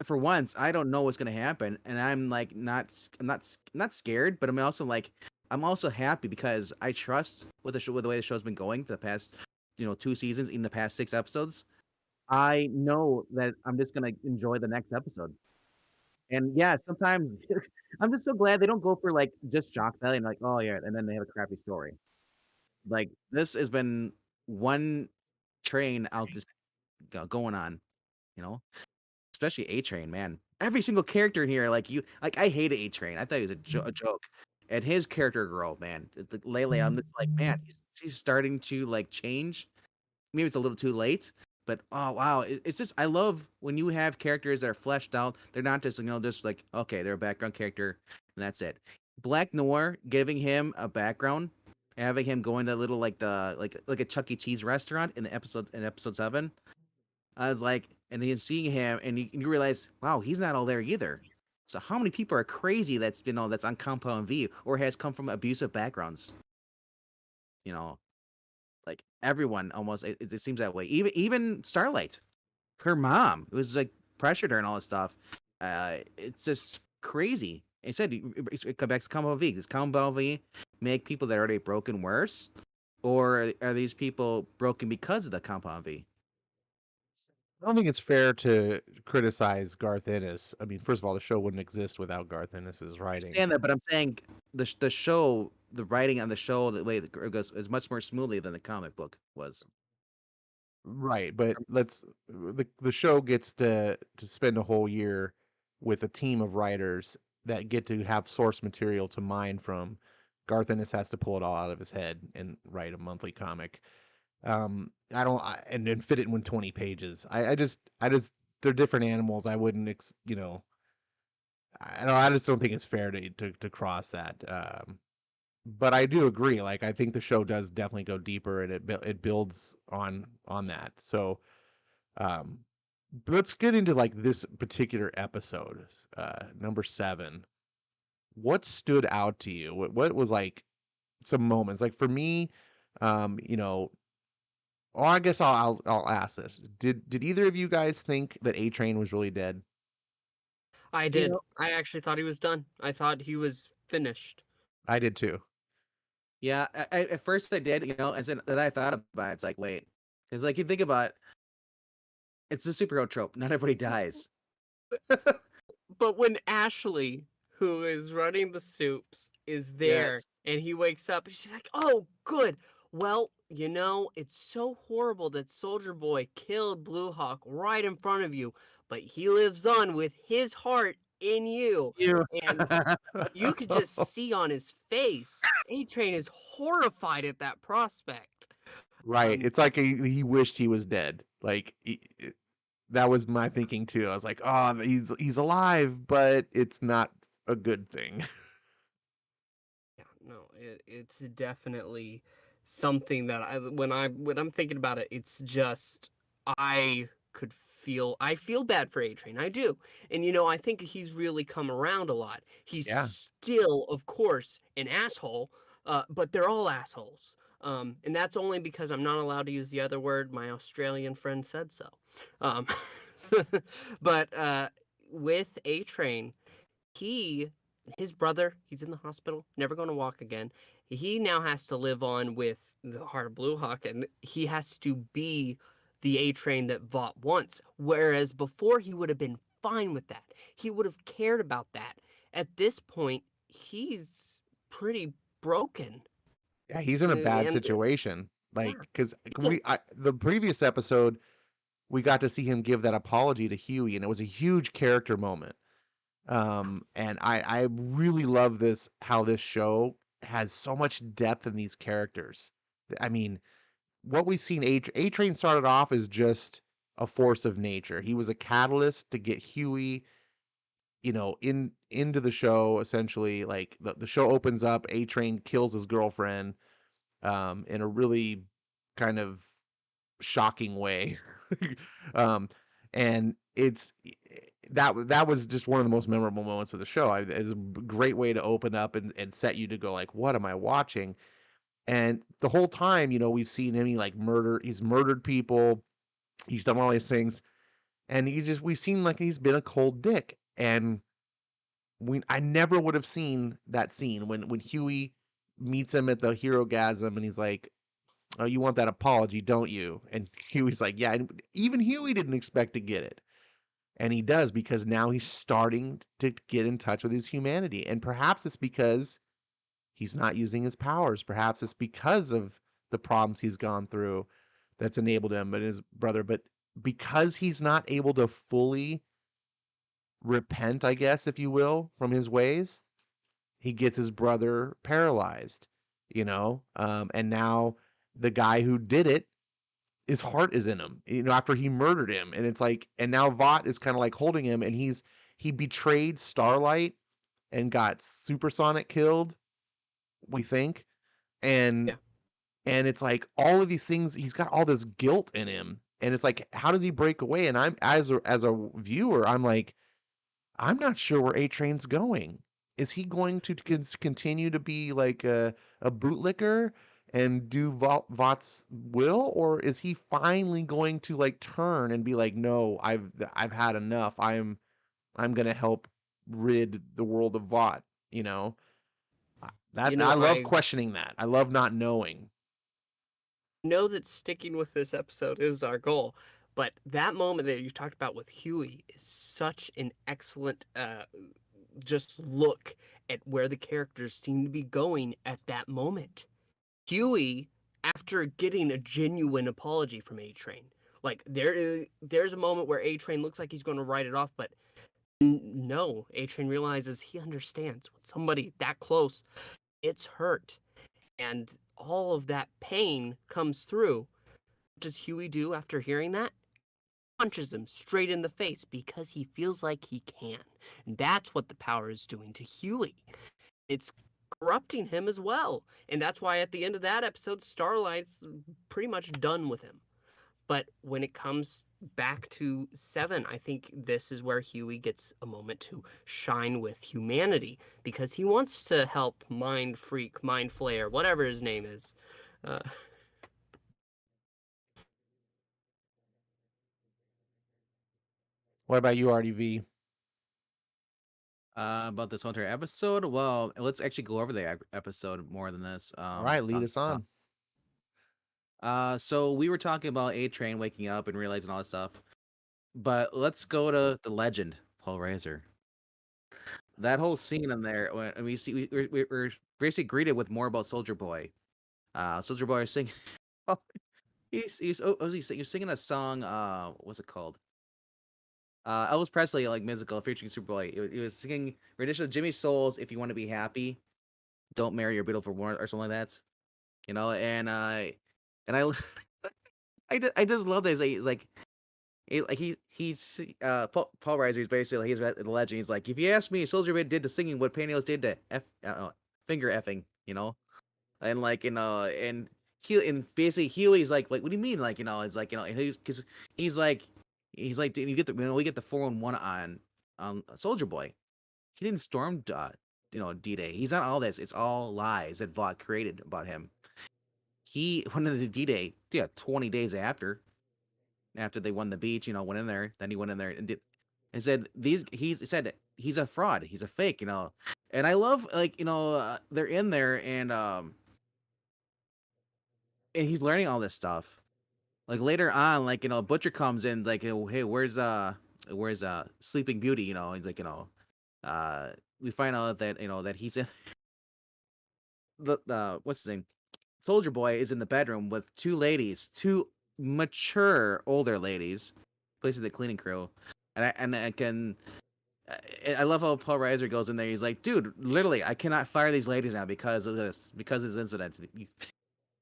for once I don't know what's gonna happen, and I'm like not scared, but I'm also happy because I trust with the show with the way the show's been going for the past 2 seasons, in the past 6 episodes. I know that I'm just gonna enjoy the next episode. And yeah, sometimes I'm just so glad they don't go for like just shock value and like, oh yeah, and then they have a crappy story. Like this has been one train out this going on, you know, especially A Train, man. Every single character in here, like I hated A Train. I thought he was a joke. And his character girl, man, Lele, I'm just like, man, he's starting to like change. Maybe it's a little too late, but oh wow, it's just I love when you have characters that are fleshed out. They're not just just like okay, they're a background character and that's it. Black Noir giving him a background, having him go into little like a Chuck E. Cheese restaurant in episode 7. I was like, and then seeing him, and you realize, wow, he's not all there either. So how many people are crazy that's that's on Compound V or has come from abusive backgrounds? you know, like everyone almost it seems that way. Even Starlight, her mom, it was like pressured her and all this stuff. It's just crazy. It said it comes back to combo V. Does combo V make people that are already broken worse, or are these people broken because of the compound V? I don't think it's fair to criticize Garth Ennis. I mean, first of all, the show wouldn't exist without Garth Ennis's I writing. understand that, but I'm saying the show, the writing on the show, the way it goes is much more smoothly than the comic book was. Right, but the show gets to spend a whole year with a team of writers that get to have source material to mine from. Garth Ennis has to pull it all out of his head and write a monthly comic. I don't, and then fit it in 20 pages. I just, they're different animals. I wouldn't, I just don't think it's fair to cross that. But I do agree. Like, I think the show does definitely go deeper, and it builds on that. So, um, let's get into like this particular episode, number 7. What stood out to you? What was like some moments? Like for me, you know, well, I guess I'll ask this. Did either of you guys think that A Train was really dead? I You did. know, I actually thought he was done. I thought he was finished. I did too. yeah. At first I did, and then I thought about it. It's like, wait, it's like you think about it, it's a superhero trope. Not everybody dies. But when Ashley, who is running the soups, is there Yes. and he wakes up and she's like, "Oh, good. Well, it's so horrible that Soldier Boy killed Blue Hawk right in front of you, but he lives on with his heart in you." You. And you could just see on his face, A-Train is horrified at that prospect. Right. Um, It's like he wished he was dead. Like that was my thinking too. I was like, oh, he's alive, but it's not a good thing. Yeah, no, it's definitely something that when I'm thinking about it, it's just I feel bad for A Train. I do. And I think he's really come around a lot. He's Yeah. still, of course, an asshole, but they're all assholes. And that's only because I'm not allowed to use the other word. My Australian friend said so. Um, but with A Train, he his brother, he's in the hospital, never going to walk again. He now has to live on with the heart of Blue Hawk, and he has to be the A Train that Vought wants. Whereas before, he would have been fine with that. He would have cared about that. At this point, he's pretty broken. Yeah, he's in a bad And situation. yeah, Like, because it's a the previous episode, we got to see him give that apology to Huey, and it was a huge character moment. And I really love this, how this show has so much depth in these characters. I mean, what we've seen, A Train started off as just a force of nature. He was a catalyst to get Huey, into the show. Essentially, like the show opens up, A Train kills his girlfriend, in a really kind of shocking way. um, and that was just one of the most memorable moments of the show. It's a great way to open up and set you to go like, what am I watching? And the whole time, we've seen him, he's murdered people, he's done all these things, and we've seen like he's been a cold dick. And I never would have seen that scene when Huey meets him at the hero gasm, and he's like, "Oh, you want that apology, don't you?" And Huey's like, "Yeah." And even Huey didn't expect to get it. And he does, because now he's starting to get in touch with his humanity. And perhaps it's because he's not using his powers. Perhaps it's because of the problems he's gone through that's enabled him and his brother. But because he's not able to fully repent, I guess, if you will, from his ways, he gets his brother paralyzed, and now the guy who did it, his heart is in him, after he murdered him. And it's like, and now Vought is kind of like holding him, and he betrayed Starlight and got Supersonic killed, we think. And yeah. it's like all of these things, he's got all this guilt in him. And it's like, how does he break away? And I'm, as a viewer, I'm like, I'm not sure where A Train's going. Is he going to continue to be like a bootlicker and do Vought's will, or is he finally going to like turn and be like, no, I've had enough. I'm gonna help rid the world of Vought. You know, that You I know, love I questioning that. I love not knowing. know that sticking with this episode is our goal, but that moment that you talked about with Huey is such an excellent just look at where the characters seem to be going at that moment. Huey, after getting a genuine apology from A Train, like there's a moment where A Train looks like he's going to write it off, but no, A Train realizes he understands when somebody that close, it's hurt, and all of that pain comes through. What does Huey do after hearing that? Punches him straight in the face because he feels like he can. And that's what the power is doing to Huey. It's corrupting him as well. And that's why at the end of that episode, Starlight's pretty much done with him. But when it comes back to 7, I think this is where Huey gets a moment to shine with humanity because he wants to help Mind Freak, Mind Flayer, whatever his name is. Uh, What about you, RDV? About this entire episode, well, let's actually go over the episode more than this. All right, lead us on. So we were talking about A Train waking up and realizing all this stuff, but let's go to the legend, Paul Reiser. That whole scene in there when we see we're basically greeted with more about Soldier Boy. Soldier Boy is singing. He's singing a song. What's it called? Elvis Presley like musical featuring Superboy. He was singing rendition of Jimmy Soul's "If You Want to Be Happy, Don't Marry Your Beautiful Woman" or something like that. You know, and I I just love this. He's like he's Paul Reiser. He's basically he's the legend. He's like, if you ask me, Soldier Boy did to singing what Pantyhose did to finger effing. You know, and like and basically Huey's like what do you mean, like it's like and he's because he's like you get the we get the 411 on Soldier Boy. He didn't storm D-Day. He's not all this. It's all lies that Vought created about him. He went into D-Day 20 days after they won the beach, went in there. Then he went in there and said he said he's a fraud. He's a fake. And I love they're in there and he's learning all this stuff. Like later on, Butcher comes in like, hey, where's Sleeping Beauty? He's like, we find out that that he's in the what's his name? Soldier Boy is in the bedroom with two mature older ladies, basically the cleaning crew, and I love how Paul Reiser goes in there. He's like, dude, literally, I cannot fire these ladies now because of this incident.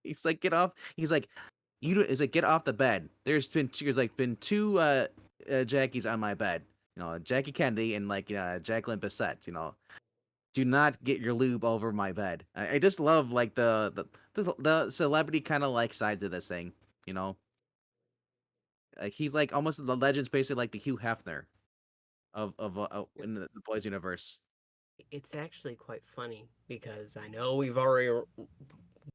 He's like, get off. He's like, is like, get off the bed. There's been two Jackies on my bed. Jackie Kennedy and Jacqueline Bissett. Do not get your lube over my bed. I just love like the celebrity kind of like side to this thing. Like he's like almost the legend's basically like the Hugh Hefner of in the boys universe. it's actually quite funny because I know we've already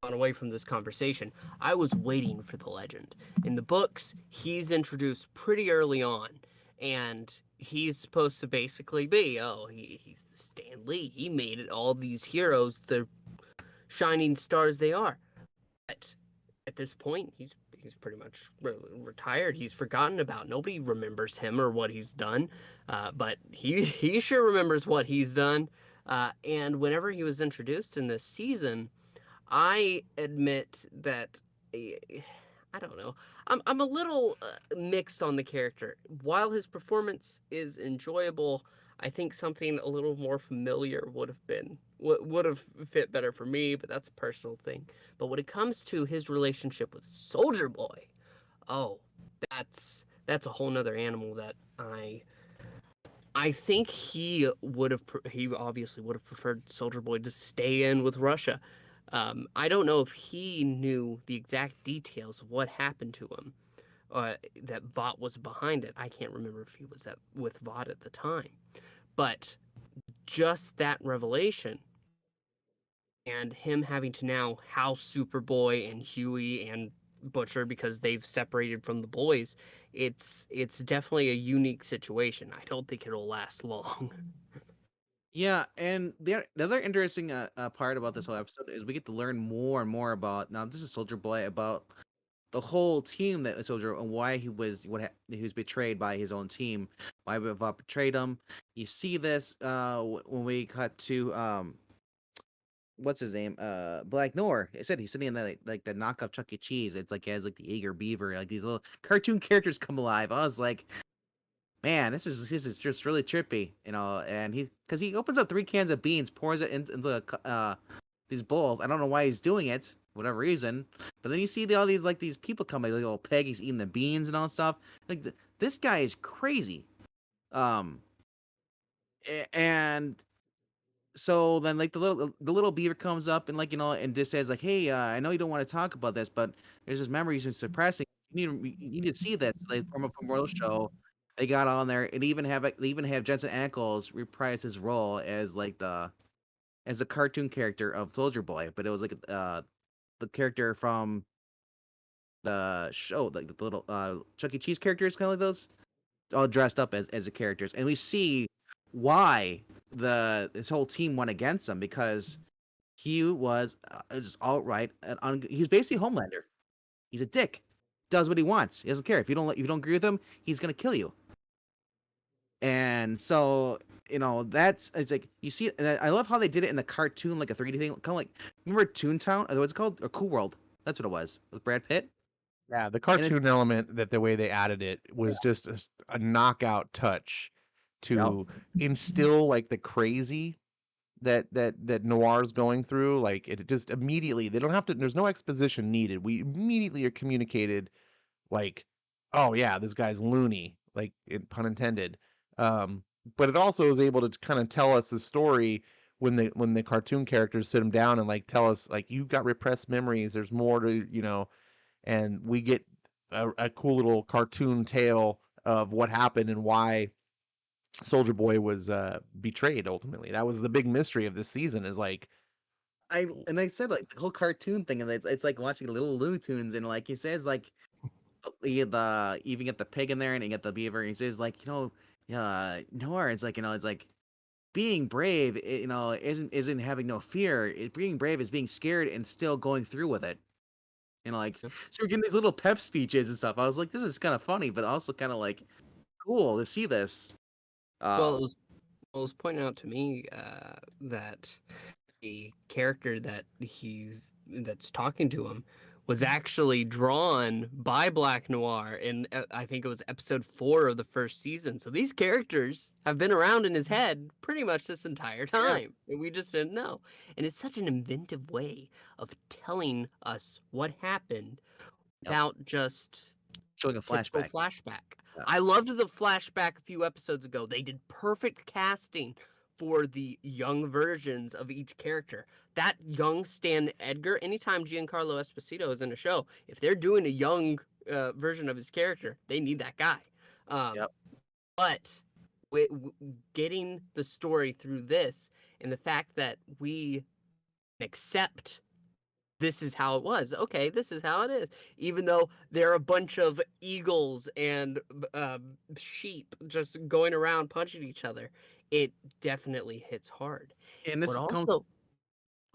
gone away from this conversation. I was waiting for the legend. In the books, he's introduced pretty early on, and he's supposed to basically be, he's the Stan Lee. He made it all these heroes the shining stars they are. But at this point, he's pretty much retired. He's forgotten about. Nobody remembers him or what he's done, but he sure remembers what he's done. And whenever he was introduced in this season, I admit that I don't know. I'm a little mixed on the character. While his performance is enjoyable, I think something a little more familiar would have fit better for me. But that's a personal thing. But when it comes to his relationship with Soldier Boy, oh, that's a whole nother animal that I think he obviously would have preferred Soldier Boy to stay in with Russia. I don't know if he knew the exact details of what happened to him, that Vought was behind it. I can't remember if he was with Vought at the time. But just that revelation and him having to now house Superboy and Huey and Butcher because they've separated from the boys, it's definitely a unique situation. I don't think it'll last long. Yeah, and the other interesting part about this whole episode is we get to learn more and more about, now this is Soldier Boy, about the whole team that Soldier, and why he was betrayed by his own team, why Vought betrayed him. You see this when we cut to what's his name? Black Noir. I said he's sitting in the like the knockoff Chuck E. Cheese. It's like he has like the Eager Beaver, like these little cartoon characters come alive. I was like, man, this is just really trippy, you know. And because he opens up 3 cans of beans, pours it into these bowls. I don't know why he's doing it, for whatever reason. But then you see all these like these people come, like little Peggy's eating the beans and all stuff. Like this guy is crazy. Um, and so then like the little beaver comes up and like, you know, and just says like, hey, I know you don't want to talk about this, but there's this memory you've been suppressing. You need to see this, like, from a Royal show. They got on there and they even have Jensen Ackles reprise his role as like the cartoon character of Soldier Boy, but it was like the character from the show, like the little Chuck E. Cheese characters, kind of like those, all dressed up as the characters, and we see why this whole team went against him, because he was just outright he's basically Homelander. He's a dick. Does what he wants. He doesn't care if you don't agree with him. He's gonna kill you. And so, you know, it's like you see. And I love how they did it in the cartoon, like a 3D thing, kind of like, remember Toontown, or what's it called, or Cool World. That's what it was, with Brad Pitt. Yeah, the And it's cartoon element, that the way they added it was just a knockout touch yep, to instill like the crazy that Noir's going through. Like, it just immediately, they don't have to, there's no exposition needed. We immediately are communicated like, oh yeah, this guy's loony, like, pun intended. Um, but it also is able to kind of tell us the story when the cartoon characters sit him down and like tell us like, you've got repressed memories. There's more to, and we get a cool little cartoon tale of what happened and why Soldier Boy was betrayed ultimately. That was the big mystery of this season, is like, I said, like, the whole cartoon thing, and it's like watching little Looney Tunes, and like he says, like, you even get the pig in there, and you get the beaver, and he says, like, Noir, it's like, it's like being brave, isn't having no fear. Being brave is being scared and still going through with it. Like, Yeah. so we're getting these little pep speeches and stuff. I was like, this is kind of funny, but also kind of like cool to see this. Well, Um, it was pointed out to me that the character that's talking to him was actually drawn by Black Noir in, I think it was episode 4 of the first season. So these characters have been around in his head pretty much this entire yeah, time, and we just didn't know. And it's such an inventive way of telling us what happened yep. without just Showing a typical flashback. flashback. Yeah. I loved the flashback a few episodes ago. They did perfect casting for the young versions of each character. That young Stan Edgar, anytime Giancarlo Esposito is in a show, if they're doing a young version of his character, they need that guy. Yep. But getting the story through this, and the fact that we accept this is how it was. Okay, this is how it is. Even though there are a bunch of eagles and sheep just going around punching each other, it definitely hits hard. And What this comes. also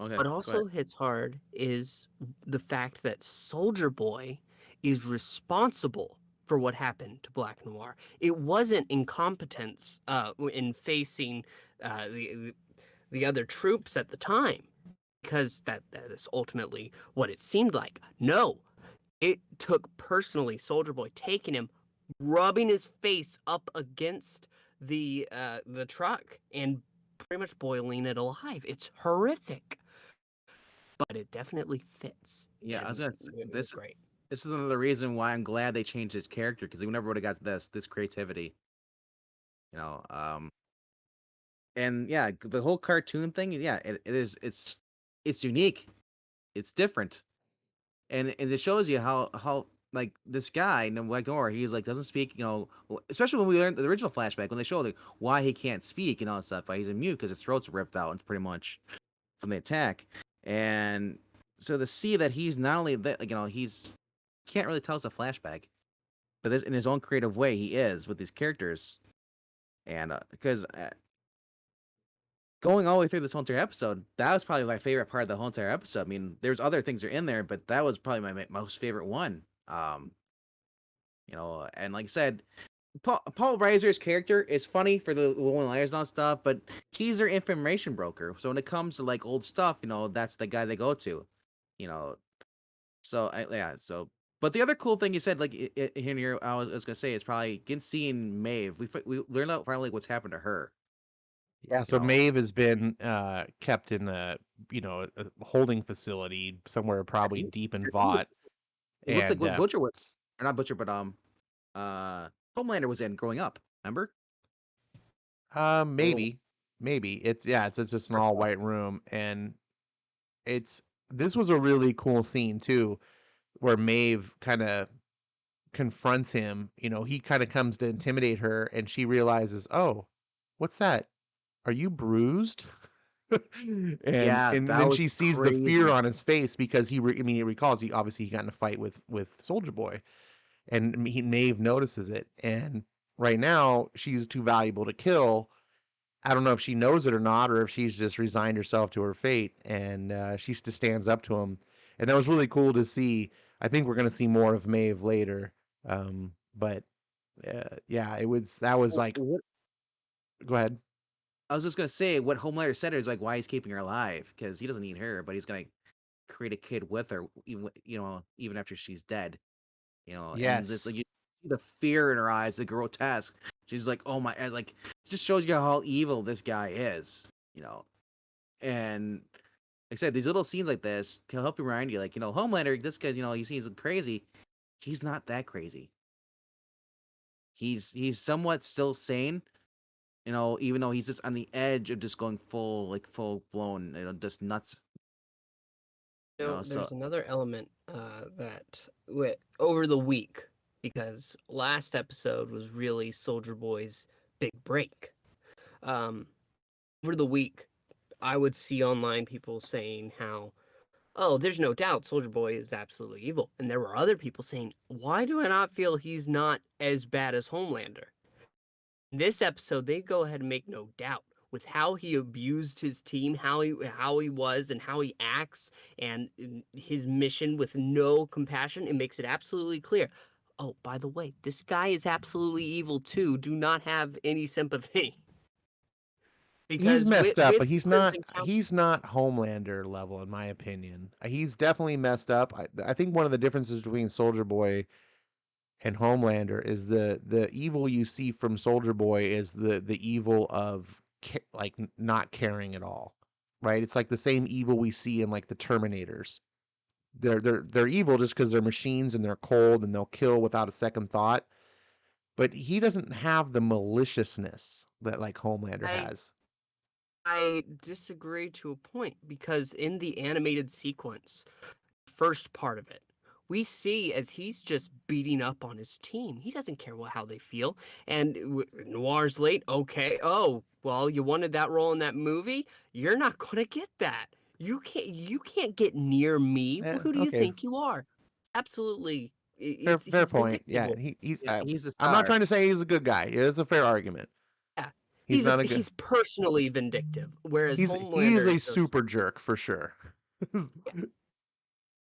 Okay, what go ahead. also hits hard is the fact that Soldier Boy is responsible for what happened to Black Noir. It wasn't incompetence in facing the other troops at the time, because that is ultimately what it seemed like. No, it took personally Soldier Boy taking him, rubbing his face up against the truck, and pretty much boiling it alive. It's horrific, but it definitely fits, Yeah, I was and gonna say, it was this. great. This is another reason why I'm glad they changed his character, because we never would have got this creativity. You know, and yeah, the whole cartoon thing. Yeah, it is. It's unique. It's different, and it shows you how like this guy, Black Noir, he's like doesn't speak. Especially when we learned the original flashback when they show like why he can't speak and all that stuff. Why he's mute, because his throat's ripped out pretty much from the attack. And so to see that he's not only that, like, he's can't really tell us a flashback, but this, in his own creative way, he is with these characters. And because going all the way through this whole entire episode, that was probably my favorite part of the whole entire episode. I mean, there's other things that are in there, but that was probably my most favorite one. And like I said, Paul Reiser's character is funny for the one-liners and all stuff, but he's their information broker. So when it comes to like old stuff, that's the guy they go to. You know, But the other cool thing you said, like in here, I was gonna say, is probably getting seeing Maeve. We learned out finally what's happened to her. Yeah, You so know, Maeve has been kept in a holding facility somewhere, I probably think deep in he was- Vought, it looks like and what Butcher was, or not Butcher, but Homelander was in growing up. Remember? The little maybe it's just an or all stuff. white room, and it's this was a really cool scene too, where Maeve kind of confronts him. He kind of comes to intimidate her, and she realizes, oh, what's that? Are you bruised? and Yeah, and that then was she sees the fear crazy. on his face because he recalls he got in a fight with Soldier Boy, and Maeve notices it, and right now she's too valuable to kill. I don't know if she knows it or not, or if she's just resigned herself to her fate, and she just stands up to him, and that was really cool to see. I think we're gonna see more of Maeve later, but yeah, that was like, What go ahead. I was just gonna say, what Homelander said is like why he's keeping her alive, because he doesn't need her, but he's gonna create a kid with her, even after she's dead. And this, Yes, like, you see the fear in her eyes, the grotesque. She's like, oh my, and, like, it just shows you how evil this guy is. You know, and like I said, these little scenes like this can help you remind you, like, Homelander, this guy, he seems crazy. He's not that crazy. He's somewhat still sane, even though he's just on the edge of just going full blown, just nuts. So There's another element that over the week, because last episode was really Soldier Boy's big break. Um, over the week, I would see online people saying how, oh, there's no doubt Soldier Boy is absolutely evil. And there were other people saying, why do I not feel he's not as bad as Homelander? In this episode, they go ahead and make no doubt with how he abused his team, how he was and how he acts, and his mission with no compassion. It makes it absolutely clear. Oh, by the way, this guy is absolutely evil too. Do not have any sympathy. he's Because messed up, but with he's not Crimson Council, he's not Homelander level in my opinion. He's definitely messed up. I think one of the differences between Soldier Boy and Homelander is the evil you see from Soldier Boy is the evil of like not caring at all, right? It's like the same evil we see in like the Terminators. They're evil just because they're machines and they're cold and they'll kill without a second thought. But he doesn't have the maliciousness that like Homelander I has. I disagree to a point because in the animated sequence, first part of it, we see as he's just beating up on his team. He doesn't care how they feel. And Noir's late. Okay. Oh, well, you wanted that role in that movie. You're not going to get that. You can't get near me. Yeah, Who do you okay. think you are? Absolutely. Fair He's point. Yeah, predictable. he's yeah, he's the I'm not star. trying to say he's a good guy. It's a fair argument. Yeah. He's not a good He's personally vindictive, whereas he is Homelander a is just super jerk for sure.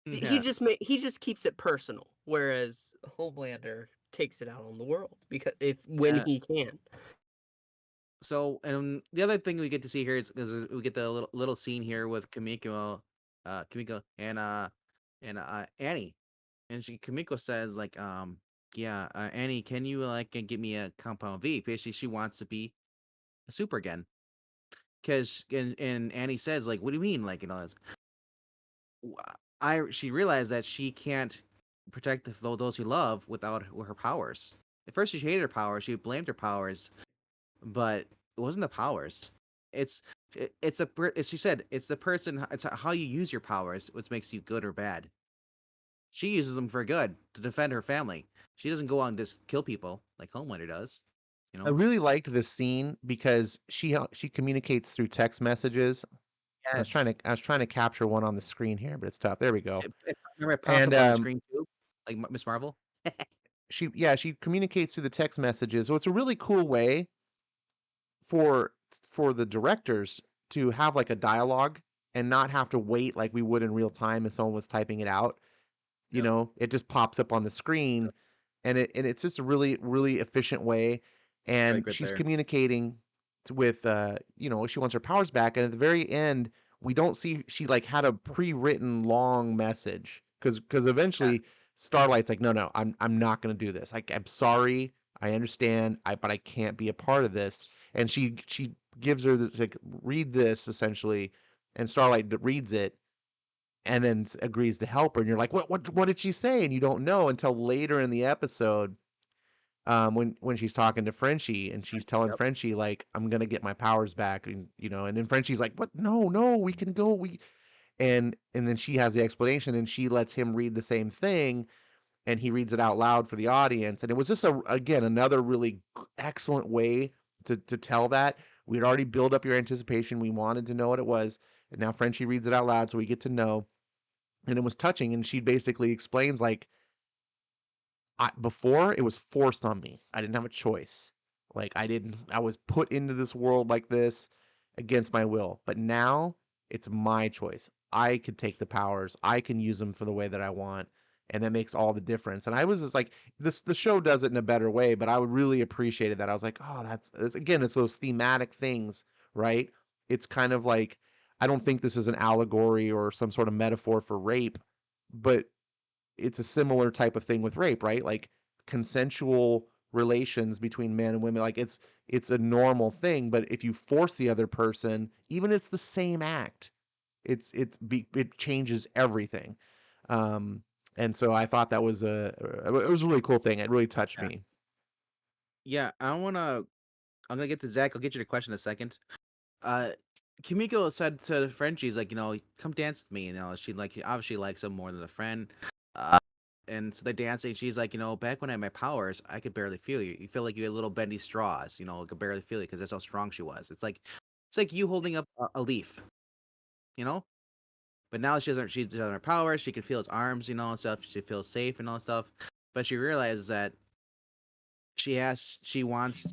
he Yeah. just keeps it personal, whereas Homelander takes it out on the world because if when Yeah. he can. So, and the other thing we get to see here is we get the little scene here with Kimiko and Annie, and Kimiko says like, yeah, Annie, can you like get me a compound V? Basically, she wants to be a super again. And Annie says like, what do you mean? Like, she realized that she can't protect those she love without her powers. At first, she hated her powers. She blamed her powers, but it wasn't the powers. It's as she said, it's the person. It's how you use your powers, which makes you good or bad. She uses them for good to defend her family. She doesn't go out and just kill people like Homelander does. You I know? really liked this scene because she communicates through text messages, Yes. I was trying to capture one on the screen here, but it's tough. There we go. Remember it pops And up on your screen too, like Miss Marvel. she communicates through the text messages. So it's a really cool way for the directors to have like a dialogue and not have to wait like we would in real time if someone was typing it out. You Yep. know, it just pops up on the screen, Yep. and it's just a really efficient way. Very And good she's there. communicating with she wants her powers back, and at the very end we don't see she like had a pre-written long message because Yeah. eventually Starlight's like, no, I'm not going to do this. I'm sorry, I understand, but I can't be a part of this. And she gives her this like, read this essentially, and Starlight reads it and then agrees to help her, and you're like, what did she say? And you don't know until later in the episode, when she's talking to Frenchie and she's telling Yep. Frenchie like, I'm gonna get my powers back, and and then Frenchie's like, what? No, we can go. And then she has the explanation, and she lets him read the same thing, and he reads it out loud for the audience. And it was just again another really excellent way to tell that. We had already built up your anticipation. We wanted to know what it was, and now Frenchie reads it out loud, so we get to know. And it was touching, and she basically explains like, before it was forced on me. I didn't have a choice. Like I was put into this world like this against my will. But now it's my choice. I could take the powers. I can use them for the way that I want. And that makes all the difference. And I was just like, the show does it in a better way, but I would really appreciated that. I was like, oh, again, it's those thematic things, right? It's kind of like, I don't think this is an allegory or some sort of metaphor for rape, but it's a similar type of thing with rape, right? Like consensual relations between men and women, like it's a normal thing, but if you force the other person, even if it's the same act, it changes everything. Um and so I thought that was it was a really cool thing. It really touched Yeah. me. Yeah. I'm gonna get to Zach. I'll get you to question in a second. Uh, Kimiko said to Frenchie's like, come dance with me. She obviously likes him more than a friend. Uh, and so they're dancing. She's like, back when I had my powers, I could barely feel you. You feel like you had little bendy straws. I could barely feel you because that's how strong she was. It's like you holding up a leaf. You know. But now she doesn't her powers. She can feel his arms. And stuff. She feels safe and all that stuff. But she realizes that she wants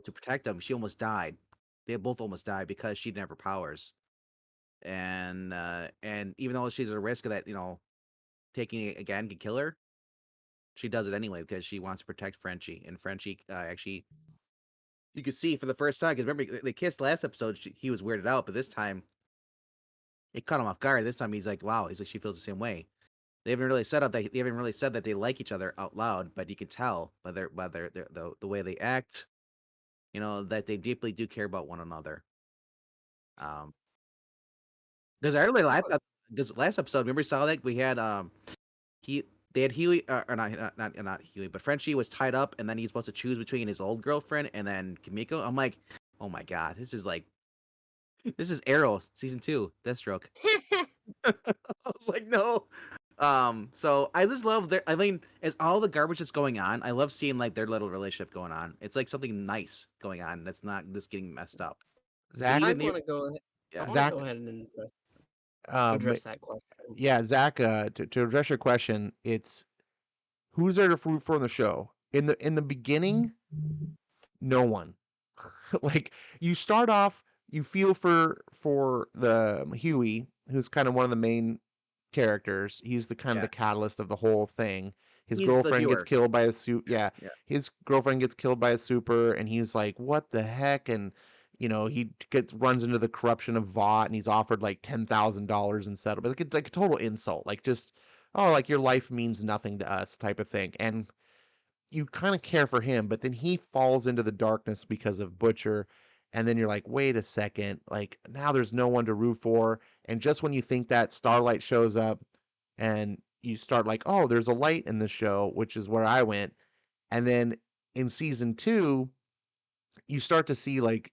to protect him. She almost died. They both almost died because she didn't have her powers. And even though she's at a risk of that, taking it again could kill her, she does it anyway because she wants to protect Frenchie. And Frenchie actually, you could see for the first time, because remember they kissed last episode, he was weirded out, but this time it caught him off guard. This time he's like, wow, he's like she feels the same way. They haven't really said that they like each other out loud, but you can tell by the way they act, that they deeply do care about one another. Um, because I really liked that. Because last episode, remember, saw that we had he they had Healy or not Healy, but Frenchie was tied up, and then he's supposed to choose between his old girlfriend and then Kimiko. I'm like, oh my god, this is Arrow season 2, Deathstroke. I was like, no. So I just love their. I mean, as all the garbage that's going on, I love seeing like their little relationship going on. It's like something nice going on that's not just getting messed up. But Zach, I even the want to go ahead. I yeah, want to Zach, go ahead and address, um, address that question. yeah, Zach. To address your question, it's who's there to root for in the show. In the beginning, no one. Like you start off, you feel for the Huey, who's kind of one of the main characters. He's the kind of yeah, the catalyst of the whole thing. His he's the girlfriend gets viewer. killed by a suit. Yeah, Yeah, his girlfriend gets killed by a super, and he's like, "What the heck?" And he gets runs into the corruption of Vought, and he's offered like $10,000 in settlement. Like it's like a total insult. Like just, oh, like your life means nothing to us, type of thing. And you kind of care for him, but then he falls into the darkness because of Butcher. And then you're like, wait a second, like now there's no one to root for. And just when you think that, Starlight shows up, and you start like, oh, there's a light in the show, which is where I went. And then in season 2, you start to see like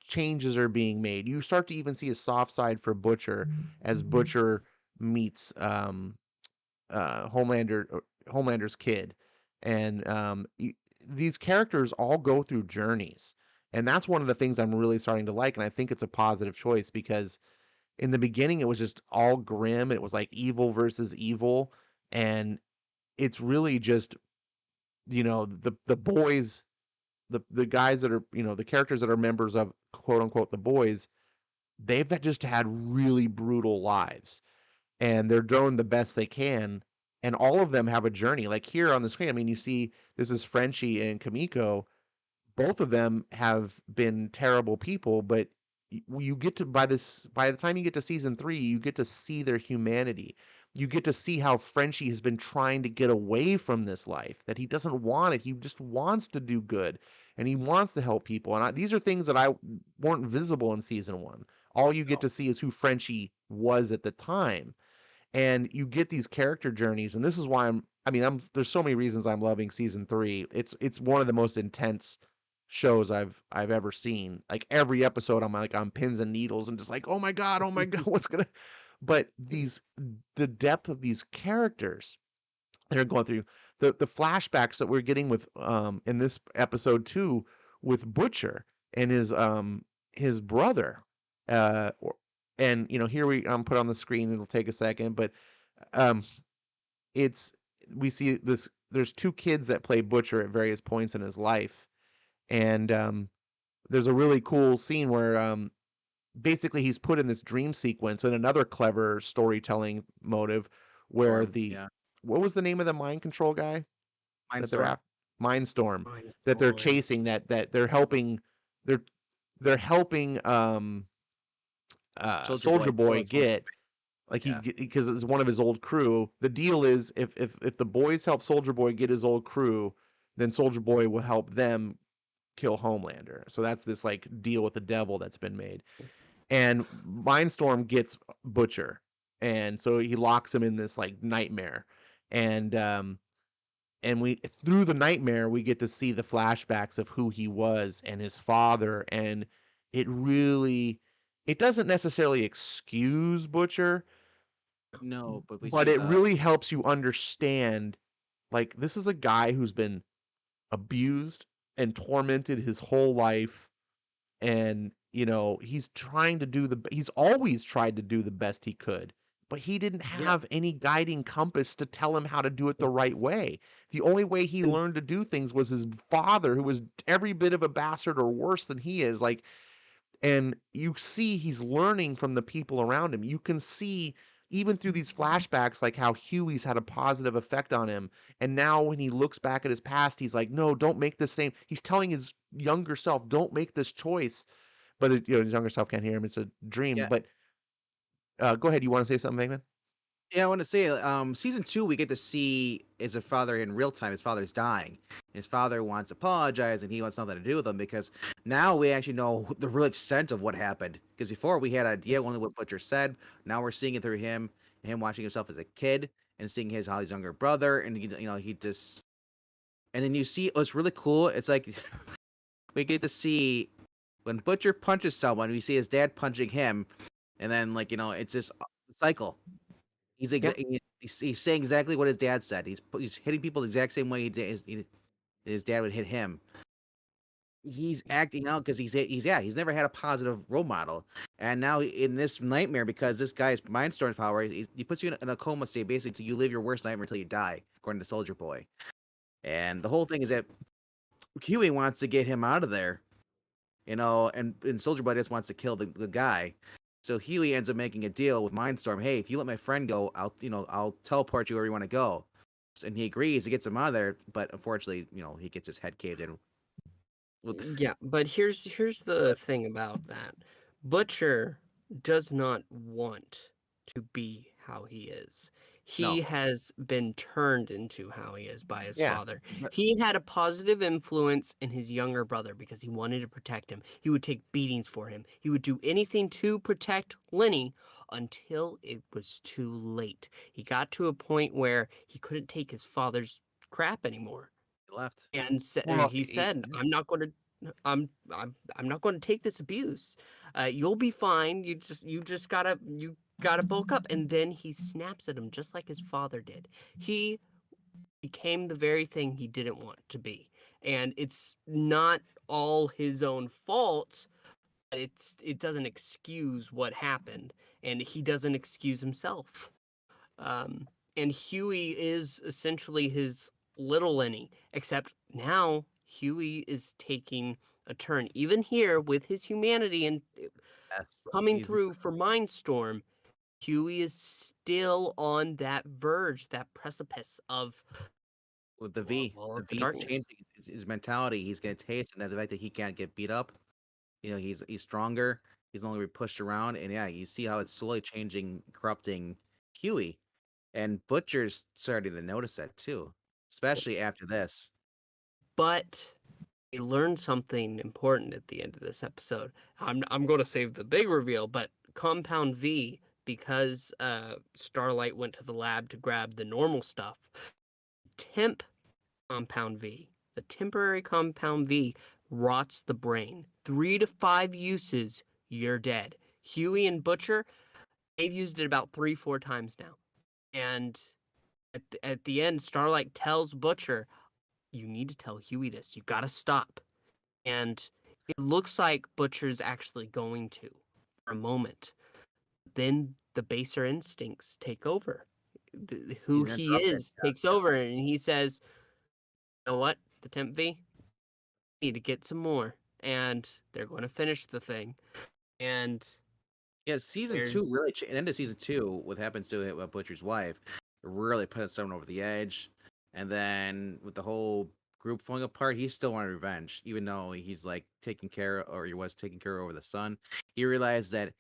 changes are being made. You start to even see a soft side for Butcher as Butcher meets Homelander's kid, and these characters all go through journeys, and that's one of the things I'm really starting to like, and I think it's a positive choice because in the beginning, it was just all grim. It was like evil versus evil, and it's really just, the boys, the guys that are, the characters that are members of quote unquote the boys, they've just had really brutal lives, and they're doing the best they can, and all of them have a journey. Like here on the screen, I mean, you see this is Frenchie and Kamiko. Both of them have been terrible people, but you get to by the time you get to season 3, you get to see their humanity. You get to see how Frenchie has been trying to get away from this life, that he doesn't want it. He just wants to do good, and he wants to help people. And these are things that I weren't visible in season 1. All you get No. to see is who Frenchie was at the time, and you get these character journeys. And this is why I'm there's so many reasons I'm loving season 3. It's one of the most intense shows I've ever seen. Like every episode I'm like on pins and needles and just like, oh my god, what's gonna but the depth of these characters they're going through, the flashbacks that we're getting with in this episode too, with Butcher and his brother, or, and here I'm put on the screen, it'll take a second, but um it's we see this, there's two kids that play Butcher at various points in his life, and there's a really cool scene where basically he's put in this dream sequence, and another clever storytelling motive where Storm. the Yeah. what was the name of the mind control guy that they're Mindstorm. after? Mindstorm, that they're Mindstorm. chasing, that they're they're helping Soldier Soldier Boy. Boy Kill Soldier get, Boy. like Yeah. because it's one of his old crew. The deal is if the boys help Soldier Boy get his old crew, then Soldier Boy will help them kill Homelander. So that's this like deal with the devil that's been made. And Mindstorm gets Butcher, and so he locks him in this like nightmare, and we through the nightmare we get to see the flashbacks of who he was and his father, and it really, it doesn't necessarily excuse Butcher, No, but we but see it the really helps you understand, like, this is a guy who's been abused and tormented his whole life, and he's always tried to do the best he could, but he didn't yeah. have any guiding compass to tell him how to do it the right way. The only way he And learned to do things was his father, who was every bit of a bastard or worse than he is, like, and you see he's learning from the people around him. You can see even through these flashbacks, like how Huey's had a positive effect on him, and now when he looks back at his past, he's like, no, don't make the same, he's telling his younger self, don't make this choice, but his younger self can't hear him. It's a dream. Yeah. But go ahead. You want to say something, Megman? Yeah, I want to say, season 2, we get to see as a father in real time. His father's dying. His father wants to apologize, and he wants nothing to do with him because now we actually know the real extent of what happened. Because before we had an idea only what Butcher said. Now we're seeing it through him watching himself as a kid, and seeing his younger brother, and he just, and then you see what's really cool. It's like we get to see when Butcher punches someone, we see his dad punching him, and then it's this cycle. Yeah. He's saying exactly what his dad said. He's hitting people the exact same way his dad would hit him. He's acting out because he's never had a positive role model, and now in this nightmare, because this guy's Mindstorm's power, he puts you in a coma state basically till you live your worst nightmare until you die, according to Soldier Boy. And the whole thing is that Huey wants to get him out of there, and Soldier Boy just wants to kill the guy. So Huey ends up making a deal with Mindstorm. Hey, if you let my friend go, I'll teleport you where you want to go. And he agrees. He gets him out of there, but unfortunately, he gets his head caved in. yeah, but here's the thing about that. Butcher does not want to be how he is. He No, has been turned into how he is by his Yeah. father. but He had a positive influence in his younger brother because he wanted to protect him. He would take beatings for him. He would do anything to protect Lenny until it was too late. He got to a point where he couldn't take his father's crap anymore. he left. And Well, he said, I'm not going to take this abuse. You'll be fine. You just gotta bulk up." And then he snaps at him just like his father did. He became the very thing he didn't want to be, and it's not all his own fault. it doesn't excuse what happened, and he doesn't excuse himself. And Huey is essentially his little Lenny, except now Huey is taking a turn. Even here with his humanity and Yes. coming through for Mindstorm, Huey is still on that verge, that precipice of With the V. The the V's darkness. changing his mentality. He's gonna taste and the fact that he can't get beat up. He's stronger. He's only be pushed around, and yeah, you see how it's slowly changing, corrupting Huey. And Butcher's starting to notice that too, especially after this. But we learned something important at the end of this episode. I'm going to save the big reveal, but Compound V, because Starlight went to the lab to grab the normal stuff, temp Compound V, the temporary Compound V, rots the brain. 3 to 5 uses, you're dead. Huey and Butcher, they've used it about 3-4 times now. And at the end, Starlight tells Butcher, you need to tell Huey this. You got to stop. And it looks like Butcher's actually going to for a moment. Then the baser instincts take over. Who He's gonna he drop it. is takes over, and he says, you know what? The Temp V, need to get some more. And they're going to finish the thing. And Yeah, season 2 there's really, end of season 2, what happens to Butcher's wife, really put someone over the edge. And then with the whole group falling apart, he's still wanting revenge, even though he's like taking care, or he was taking care over the son. He realized that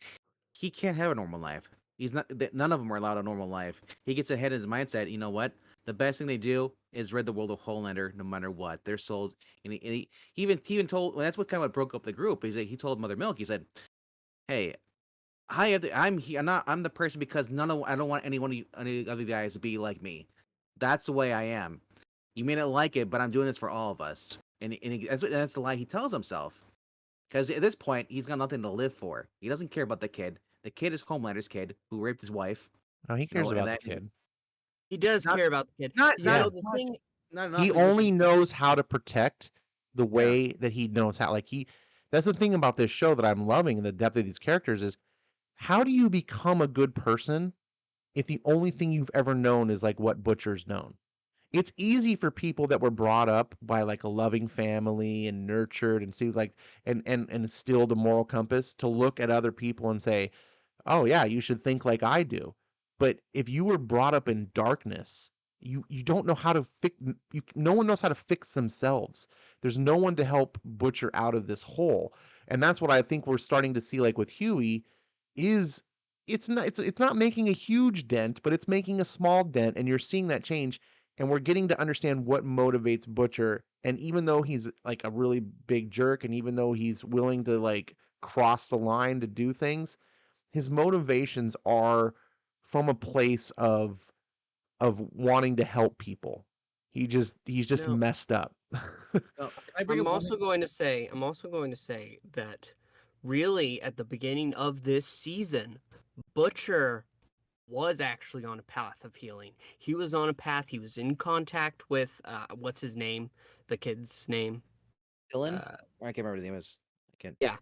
he can't have a normal life. He's not. None of them are allowed a normal life. He gets ahead in his mindset. You know what? The best thing they do is rid the world of Homelander, no matter what. Their souls. He even told. Well, that's what kind of broke up the group. He told Mother Milk. He said, "Hey, I'm here. I'm the person because I don't want any other guys to be like me. That's the way I am. You may not like it, but I'm doing this for all of us." That's the lie he tells himself. Because at this point, he's got nothing to live for. He doesn't care about the kid. The kid is Homelander's kid who raped his wife. Oh, he You know, cares and about the that kid. he does not care about the kid. not You not Yeah. know, the not thing, not enough. He He wishes. only knows how to protect the Yeah. way that he knows how. Like that's the thing about this show that I'm loving and the depth of these characters is how do you become a good person if the only thing you've ever known is like what Butcher's known? It's easy for people that were brought up by like a loving family and nurtured and see like and instilled a moral compass to look at other people and say, oh yeah, you should think like I do. But if you were brought up in darkness, you don't know how to fix. No one knows how to fix themselves. There's no one to help Butcher out of this hole, and that's what I think we're starting to see. Like with Huey, is it's not making a huge dent, but it's making a small dent, and you're seeing that change. And we're getting to understand what motivates Butcher. And even though he's like a really big jerk, and even though he's willing to like cross the line to do things, his motivations are from a place of wanting to help people. He's just no, messed up. Can I bring I'm up one also thing? going to say, that really at the beginning of this season, Butcher was actually on a path of healing. He was on a path. He was in contact with what's his name, the kid's name. Dylan? Uh, I can't remember the name. I can't. yeah,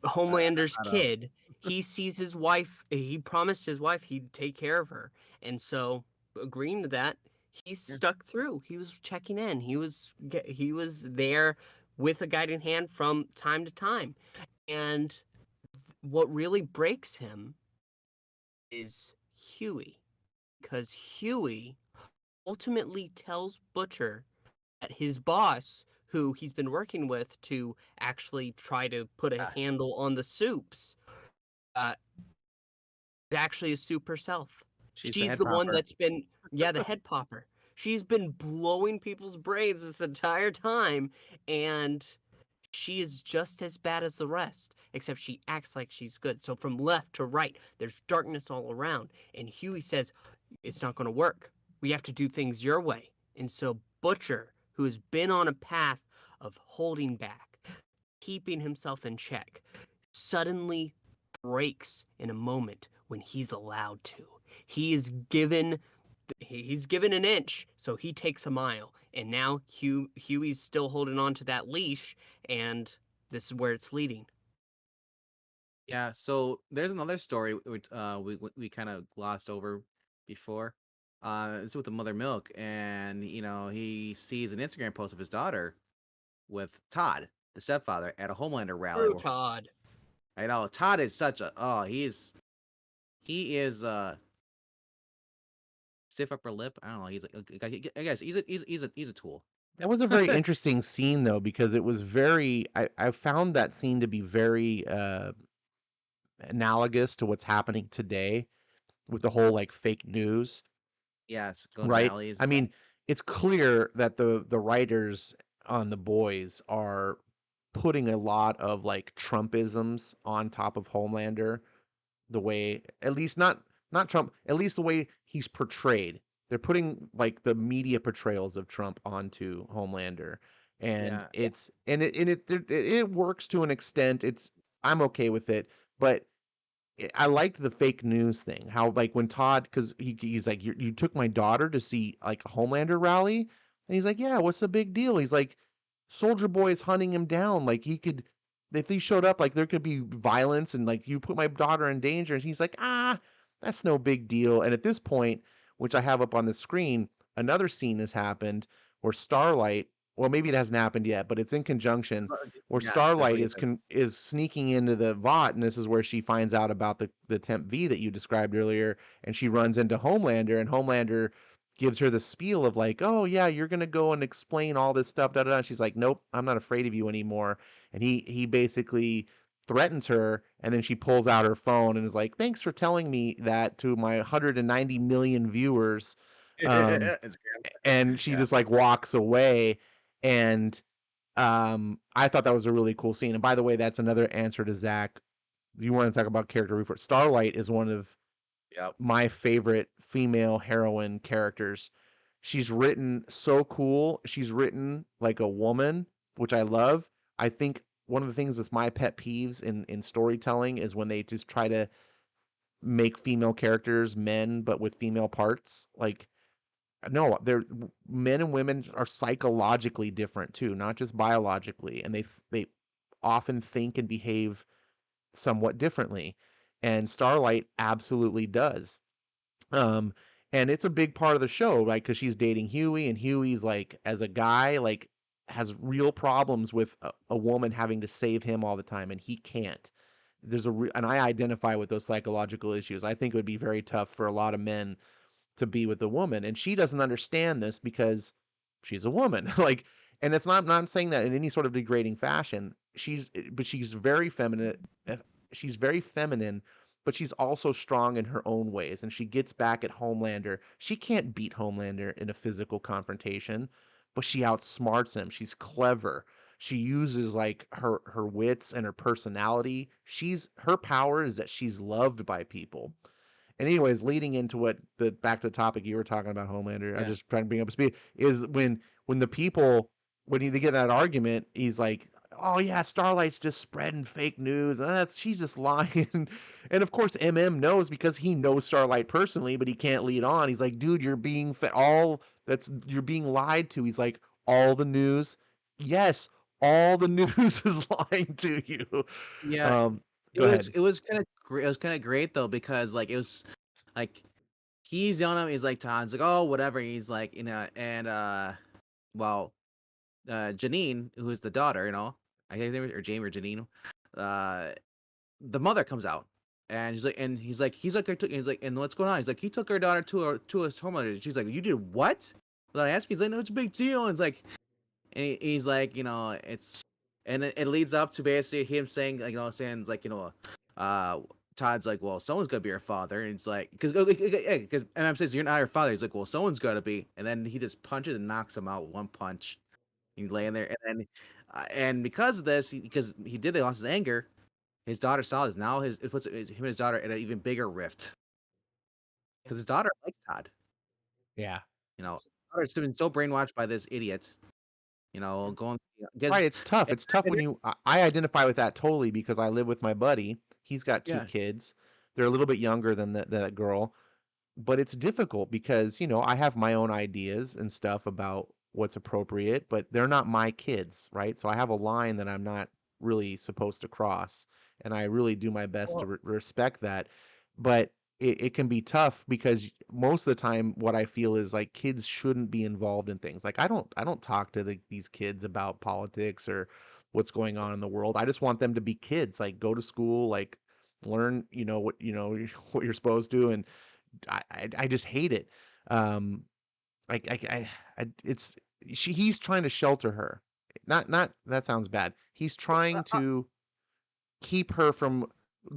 Homelander's Not, kid. He sees his wife. He promised his wife he'd take care of her, and so agreeing to that, he Yeah. stuck through. He was checking in. He was there with a guiding hand from time to time, and what really breaks him is Huey, because Huey ultimately tells Butcher that his boss, who he's been working with to actually try to put a Ah, handle on the soups, uh, is actually a soup herself. she's the She's head the one popper. that's been, yeah, the head popper. She's been blowing people's brains this entire time, and she is just as bad as the rest, except she acts like she's good. So from left to right, there's darkness all around. And Huey says, it's not going to work. We have to do things your way. And so Butcher, who has been on a path of holding back, keeping himself in check, suddenly breaks in a moment when he's allowed to. He is given he's given an inch, so he takes a mile. And now Huey's still holding on to that leash, and this is where it's leading. Yeah, so there's another story which we kind of glossed over before. It's with the mother milk, and he sees an Instagram post of his daughter with Todd, the stepfather, at a Homelander rally. True, Todd. I know Todd is such a he is stiff upper lip. I don't know. He's like I guess he's a tool. That was a very interesting scene though, because it was very I found that scene to be very analogous to what's happening today with the whole like fake news, Yes, going right? rallies I and stuff. mean, it's clear that the writers on The Boys are putting a lot of like Trumpisms on top of Homelander, the way at least not Trump, at least the way he's portrayed. They're putting like the media portrayals of Trump onto Homelander, and Yeah, it works to an extent. I'm okay with it, but I liked the fake news thing. How like when Todd, because he's like, you took my daughter to see like a Homelander rally, and he's like, yeah, what's the big deal? He's like, Soldier Boy is hunting him down. Like he could, if he showed up, like there could be violence, and like you put my daughter in danger. And he's like, that's no big deal. And at this point, which I have up on the screen, another scene has happened where Starlight, well, maybe it hasn't happened yet, but it's in conjunction where yeah, Starlight definitely. is sneaking into the Vought, and this is where she finds out about the Temp V that you described earlier, and she runs into Homelander, and Homelander gives her the spiel of like, "Oh yeah, you're gonna go and explain all this stuff." Da da. Da. And she's like, "Nope, I'm not afraid of you anymore." And he basically threatens her, and then she pulls out her phone and is like, "Thanks for telling me that to my 190 million viewers." Um, It's great. and she Yeah, just like walks away, and I thought that was a really cool scene. And by the way, that's another answer to Zach. You want to talk about character refer? Starlight is one of yep. my favorite female heroine characters. She's written so cool. She's written like a woman, which I love. I think one of the things that's my pet peeves in storytelling is when they just try to make female characters men but with female parts. Like no, they're men and women are psychologically different too, not just biologically, and they often think and behave somewhat differently. And Starlight absolutely does. Um, and it's a big part of the show, right? Because she's dating Huey, and Huey's like, as a guy, like has real problems with a woman having to save him all the time, and he can't. And I identify with those psychological issues. I think it would be very tough for a lot of men to be with a woman, and she doesn't understand this because she's a woman. Like, and it's not saying that in any sort of degrading fashion. But she's very feminine. uh, She's very feminine, but she's also strong in her own ways. And she gets back at Homelander. She can't beat Homelander in a physical confrontation, but she outsmarts him. She's clever. She uses like her wits and her personality. Her power is that she's loved by people. And anyways, leading into what the back to the topic you were talking about, Homelander, I Yeah. just trying to bring up speed is when the people they get in that argument, he's like, "Oh yeah, Starlight's just spreading fake news. She's just lying." And of course, knows because he knows Starlight personally, but he can't lead on. He's like, "Dude, you're being lied to." He's like, "All the news, yes, all the news is lying to you." Yeah, Um, it Go was ahead. it was kind of it was kind of great though because like it was like he's yelling at me. He's like Todd's like oh whatever. He's like and well Janine who is the daughter I think his name is or Jamie or Janine uh the mother comes out and he's like and what's going on? He's like he took her daughter to his home. She's like you did what? Without asking, he's like no it's a big deal. And it's like and he's like, it's, and it leads up to basically him saying, like, saying like, uh, Todd's like, well, someone's gonna be her father, and it's like, because MM says you're not her father. He's like, well, someone's gotta be, and then he just punches and knocks him out with one punch. He's laying there, and then, and because of this, because he did, they lost his anger. His daughter saw this. Now it puts him and his daughter in an even bigger rift because his daughter likes Todd. Yeah. His daughter's been so brainwashed by this idiot. Going Right, because it's tough. It's tough when I identify with that totally because I live with my buddy. He's got 2 yeah. kids. They're a little bit younger than that girl, but it's difficult because, I have my own ideas and stuff about what's appropriate, but they're not my kids, right? So I have a line that I'm not really supposed to cross, and I really do my best to Well, respect that. But it can be tough because most of the time what I feel is like kids shouldn't be involved in things. Like I don't talk to these kids about politics or what's going on in the world. I just want them to be kids, like go to school, like learn, what what you're supposed to, and I just hate it. Um, like it's he's trying to shelter her. Not that sounds bad. He's trying to keep her from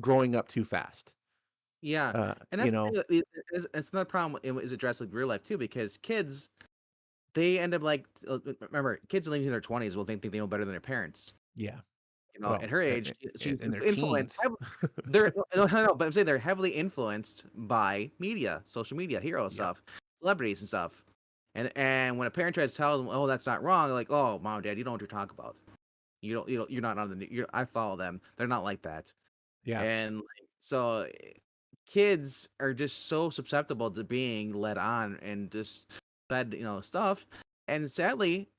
growing up too fast. Yeah, Uh, and you that's the know, thing. It's not a problem. It is addressed with real life too, because kids they end up like remember kids living in their 20s will think they know better than their parents. yeah. You know, at Well, her age, she's in their influenced. teens. They're no, but I'm saying they're heavily influenced by media, social media, hero Yep. stuff, celebrities and stuff. And when a parent tries to tell them, "Oh, that's not wrong," they're like, "Oh, mom, dad, you don't know what you're talking about. You're not on the. I follow them. They're not like that." Yeah. And like, so kids are just so susceptible to being led on and just fed, stuff. And sadly,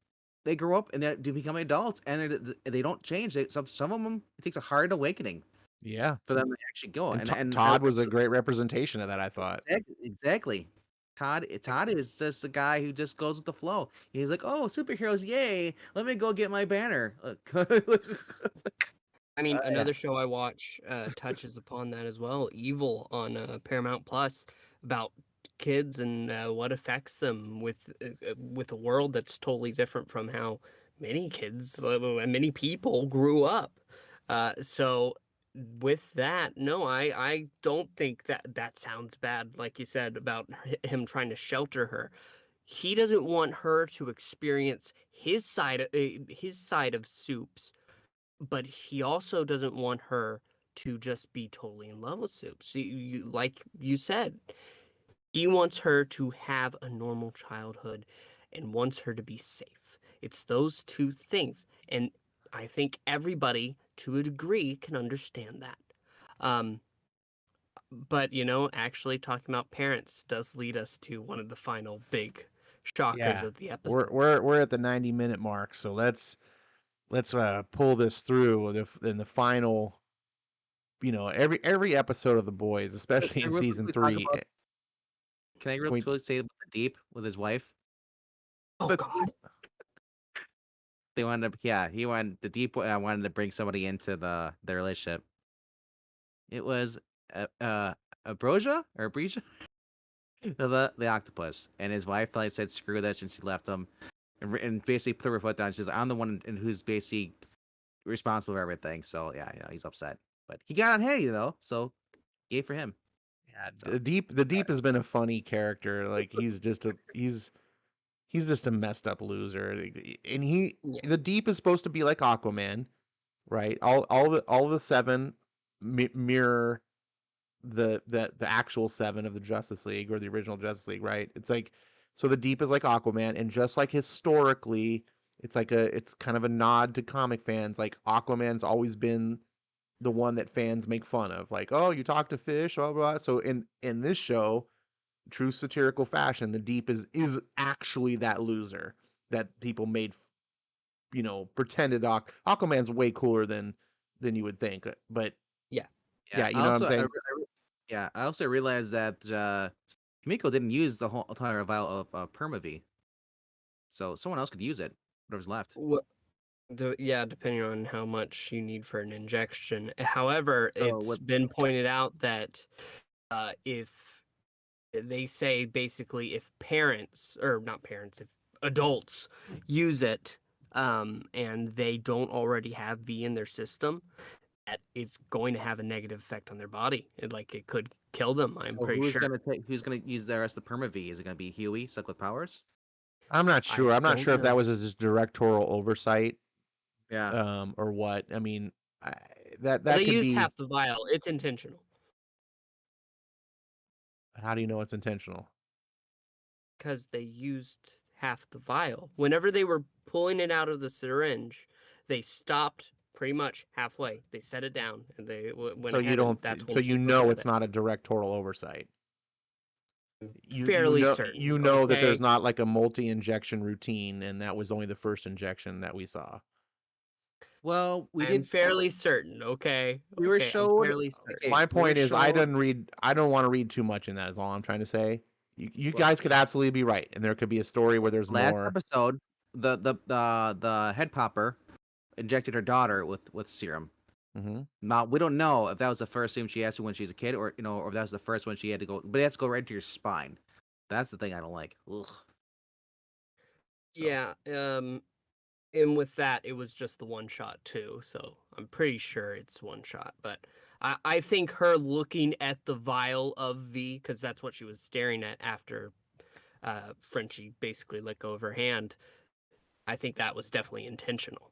they grow up and they do become adults, and they don't change. Some of them it takes a hard awakening Yeah. for them to actually go. And And I Todd was a great representation of that, I thought. exactly. Todd is just a guy who just goes with the flow. He's like, "Oh, superheroes, yay! Let me go get my banner." I mean, Yeah. another show I watch touches upon that as well. Evil on Paramount Plus, about kids and what affects them with a world that's totally different from how many kids and many people grew up. So with that, no, I don't think that sounds bad. Like you said about him trying to shelter her, he doesn't want her to experience his side of Soups, but he also doesn't want her to just be totally in love with Soups. Like you said, he wants her to have a normal childhood and wants her to be safe. It's those two things. And I think everybody, to a degree, can understand that. Um, but, actually talking about parents does lead us to one of the final big shockers Yeah. of the We're episode. we're we're at the 90-minute mark, so let's pull this through in the final, every episode of The Boys, Can especially I in real season quickly talk 3. about? Can I real Can we, quickly say about the Deep with his wife? Oh, That's God. they wanted to, yeah, he wanted the Deep wanted to bring somebody into the relationship. It was Abrosia or Abresia, the octopus, and his wife like said screw this, and she left him, and basically put her foot down. She's like, I'm the one who's basically responsible for everything. So yeah, he's upset, but he got on Hattie though, so yay for him. yeah, So the Deep has been a funny character. Like he's just a messed up loser. And Yeah. the Deep is supposed to be like Aquaman, right? All the seven mirror the actual seven of the Justice League or the original Justice League, right? It's like, so the Deep is like Aquaman, and just like historically, it's kind of a nod to comic fans. Like Aquaman's always been the one that fans make fun of, like, oh, you talk to fish, blah blah. So in this show, true satirical fashion, the Deep is actually that loser that people made, pretended Aquaman's way cooler than you would think, but Yeah. yeah, yeah, you know what I'm saying? yeah, I also realized that Kimiko didn't use the whole entire vial of Permav, so someone else could use it. Whatever's left. What? Yeah, depending on how much you need for an injection. However, So it's what? been pointed out that if they say basically if parents, or not parents, if adults use it and they don't already have V in their system, that it's going to have a negative effect on their body. It could kill them, I'm So pretty sure. who's gonna use the rest of the Permav? Is it gonna be Huey stuck with powers? I'm not I sure. I'm not don't sure if that know. was his directorial oversight, Yeah. or what. I mean, I, Well, they that could used be. half the vial. It's intentional How do you know it's intentional? because they used half the vial. Whenever they were pulling it out of the syringe, they stopped pretty much halfway. They set it down and they went So you ahead, and don't. that's So when you she's looking know at it's it. not a directorial oversight. Fairly certain. You know that there's Okay. not like a multi-injection routine, and that was only the first injection that we saw. Well, we I'm did. fairly certain. Okay, We were okay, I'm showed. fairly certain. Okay, My we were point is, showed I don't want to read too much in that. Is all I'm trying to say. You well, guys could absolutely be right, and there could be a story where there's last more. episode. The head popper injected her daughter with serum. Hmm. Now we don't know if that was the first serum she had to when she's a kid, or or if that was the first one she had to go. But it has to go right to your spine. That's the thing I don't like. Ugh. So Yeah, and with that, it was just the one shot too. So I'm pretty sure it's one shot. But I think her looking at the vial of V, because that's what she was staring at after Frenchie basically let go of her hand. I think that was definitely intentional.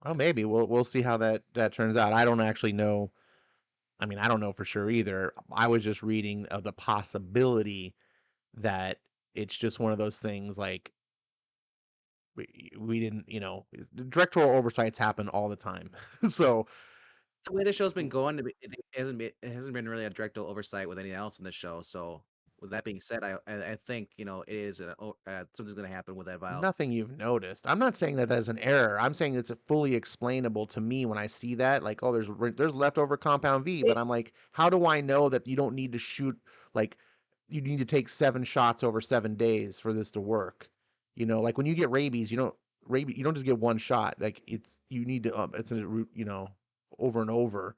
Oh, maybe we'll see how that turns out. I don't actually know. I mean, I don't know for sure either. I was just reading of the possibility that it's just one of those things like we didn't, directorial oversights happen all the time. So the way the show's been going, it hasn't been really a direct oversight with anything else in the show. So with that being said, I think it is something's going to happen with that vial. nothing you've noticed. I'm not saying that that's an error. I'm saying it's fully explainable to me when I see that. Like, oh, there's leftover compound V, but It, I'm like, how do I know that you don't need to shoot like you need to take 7 shots over 7 days for this to work? Like when you get rabies, you don't just get one shot. Like you need to it's a route, over and over.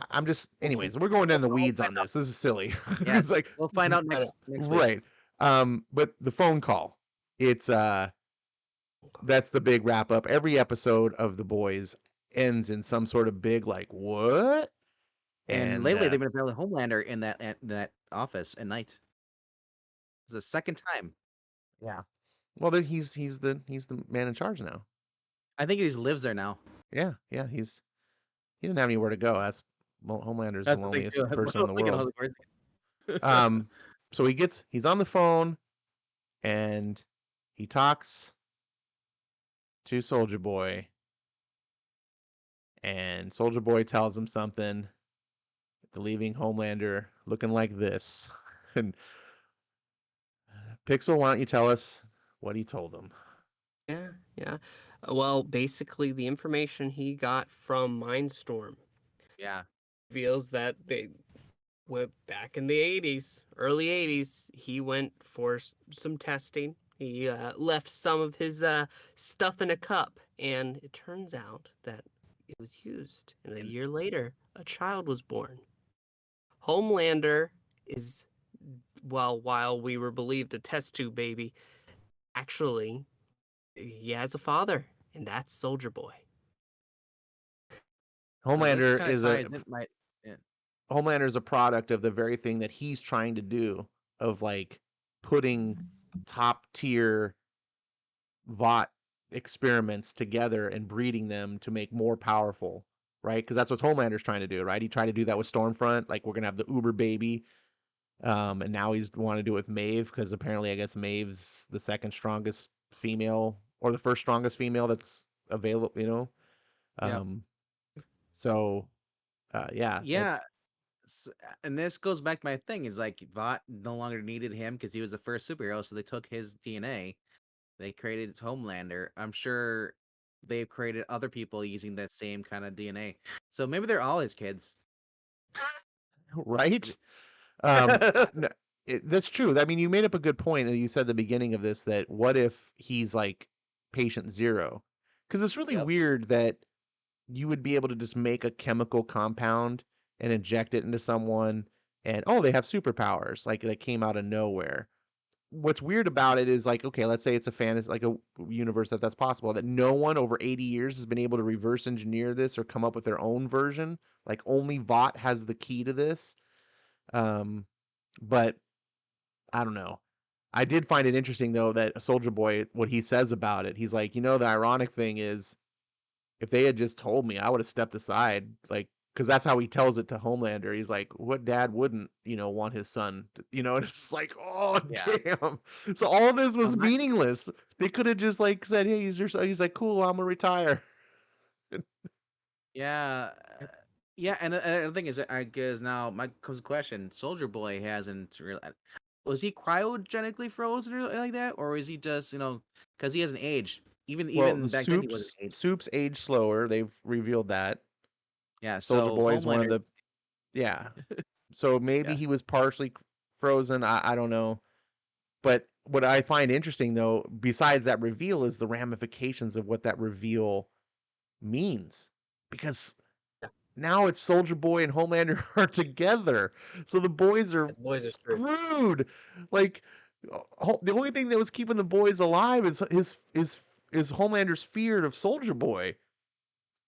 I'm just, We'll, anyways, we're going in the we'll weeds find on out. this. This is silly. Yeah, It's like, we'll find out I don't next week. right. But the phone call, it's that's the big wrap up. Every episode of The Boys ends in some sort of big like what? And And lately, they've been apparently Homelander in that office at night. It's the second time. yeah. Well, he's the man in charge now. I think he just lives there now. Yeah, yeah. He didn't have anywhere to go. Homelander's the That's the thing loneliest too. That's what person I in was the thinking. I world. was like, where's So he's on the phone and he talks to Soldier Boy, and Soldier Boy tells him something. The leaving Homelander looking like this. And Pixel, why don't you tell us what he told him? Yeah, yeah. Well, basically, the information he got from Mindstorm yeah. reveals that they went back in the 80s, early 80s. He went for some testing. He left some of his stuff in a cup, and it turns out that it was used. And a And year later, a child was born. Homelander is, well, while we were believed a test tube baby, actually, he has a father, and that's Soldier Boy. so this Homelander kind of is a ties in my. Yeah. Homelander is a product of the very thing that he's trying to do of like putting top tier VOT experiments together and breeding them to make more powerful, right? Because that's what Homelander's trying to do, right? He tried to do that with Stormfront, like we're gonna have the Uber baby, and now he's want to do it with Maeve because apparently I guess Maeve's the second strongest female or the first strongest female that's available, Yep. Um, so yeah, Yeah. And this goes back to my thing is like Vought no longer needed him because he was the first superhero, so they took his DNA, they created his Homelander. I'm sure they've created other people using that same kind of DNA. So maybe they're all his kids. right. No, that's true. I mean, you made up a good point, and you said at the beginning of this that what if he's like patient zero? Because it's really Yep. weird that you would be able to just make a chemical compound and inject it into someone, and oh, they have superpowers, like that came out of nowhere. What's weird about it is like, okay, let's say it's a fantasy, like a universe that's possible, that no one over 80 years has been able to reverse engineer this or come up with their own version. Like only Vought has the key to this. Um, but I don't know. I did find it interesting though that Soldier Boy, what he says about it, he's like, the ironic thing is, if they had just told me, I would have stepped aside, like, because that's how he tells it to Homelander. He's like, what dad wouldn't, want his son, and it's just like, oh Yeah. damn. So all this was My, meaningless. They could have just like said, hey, he's your son. He's like, cool, I'm gonna retire. yeah. Yeah, and the thing is, I guess now my comes a question: Soldier Boy hasn't really. Was he cryogenically frozen or like that, or is he just because he hasn't aged? Well, the Even back then he wasn't aged. soups age slower. They've revealed that. Yeah, Soldier so Boy is one of Homelander, the yeah. So maybe yeah, he was partially frozen. I don't know. But what I find interesting though, besides that reveal, is the ramifications of what that reveal means. Because Yeah, now it's Soldier Boy and Homelander are together. So the boys are the boys are screwed. screwed. Like the only thing that was keeping the boys alive is his Homelander's fear of Soldier Boy.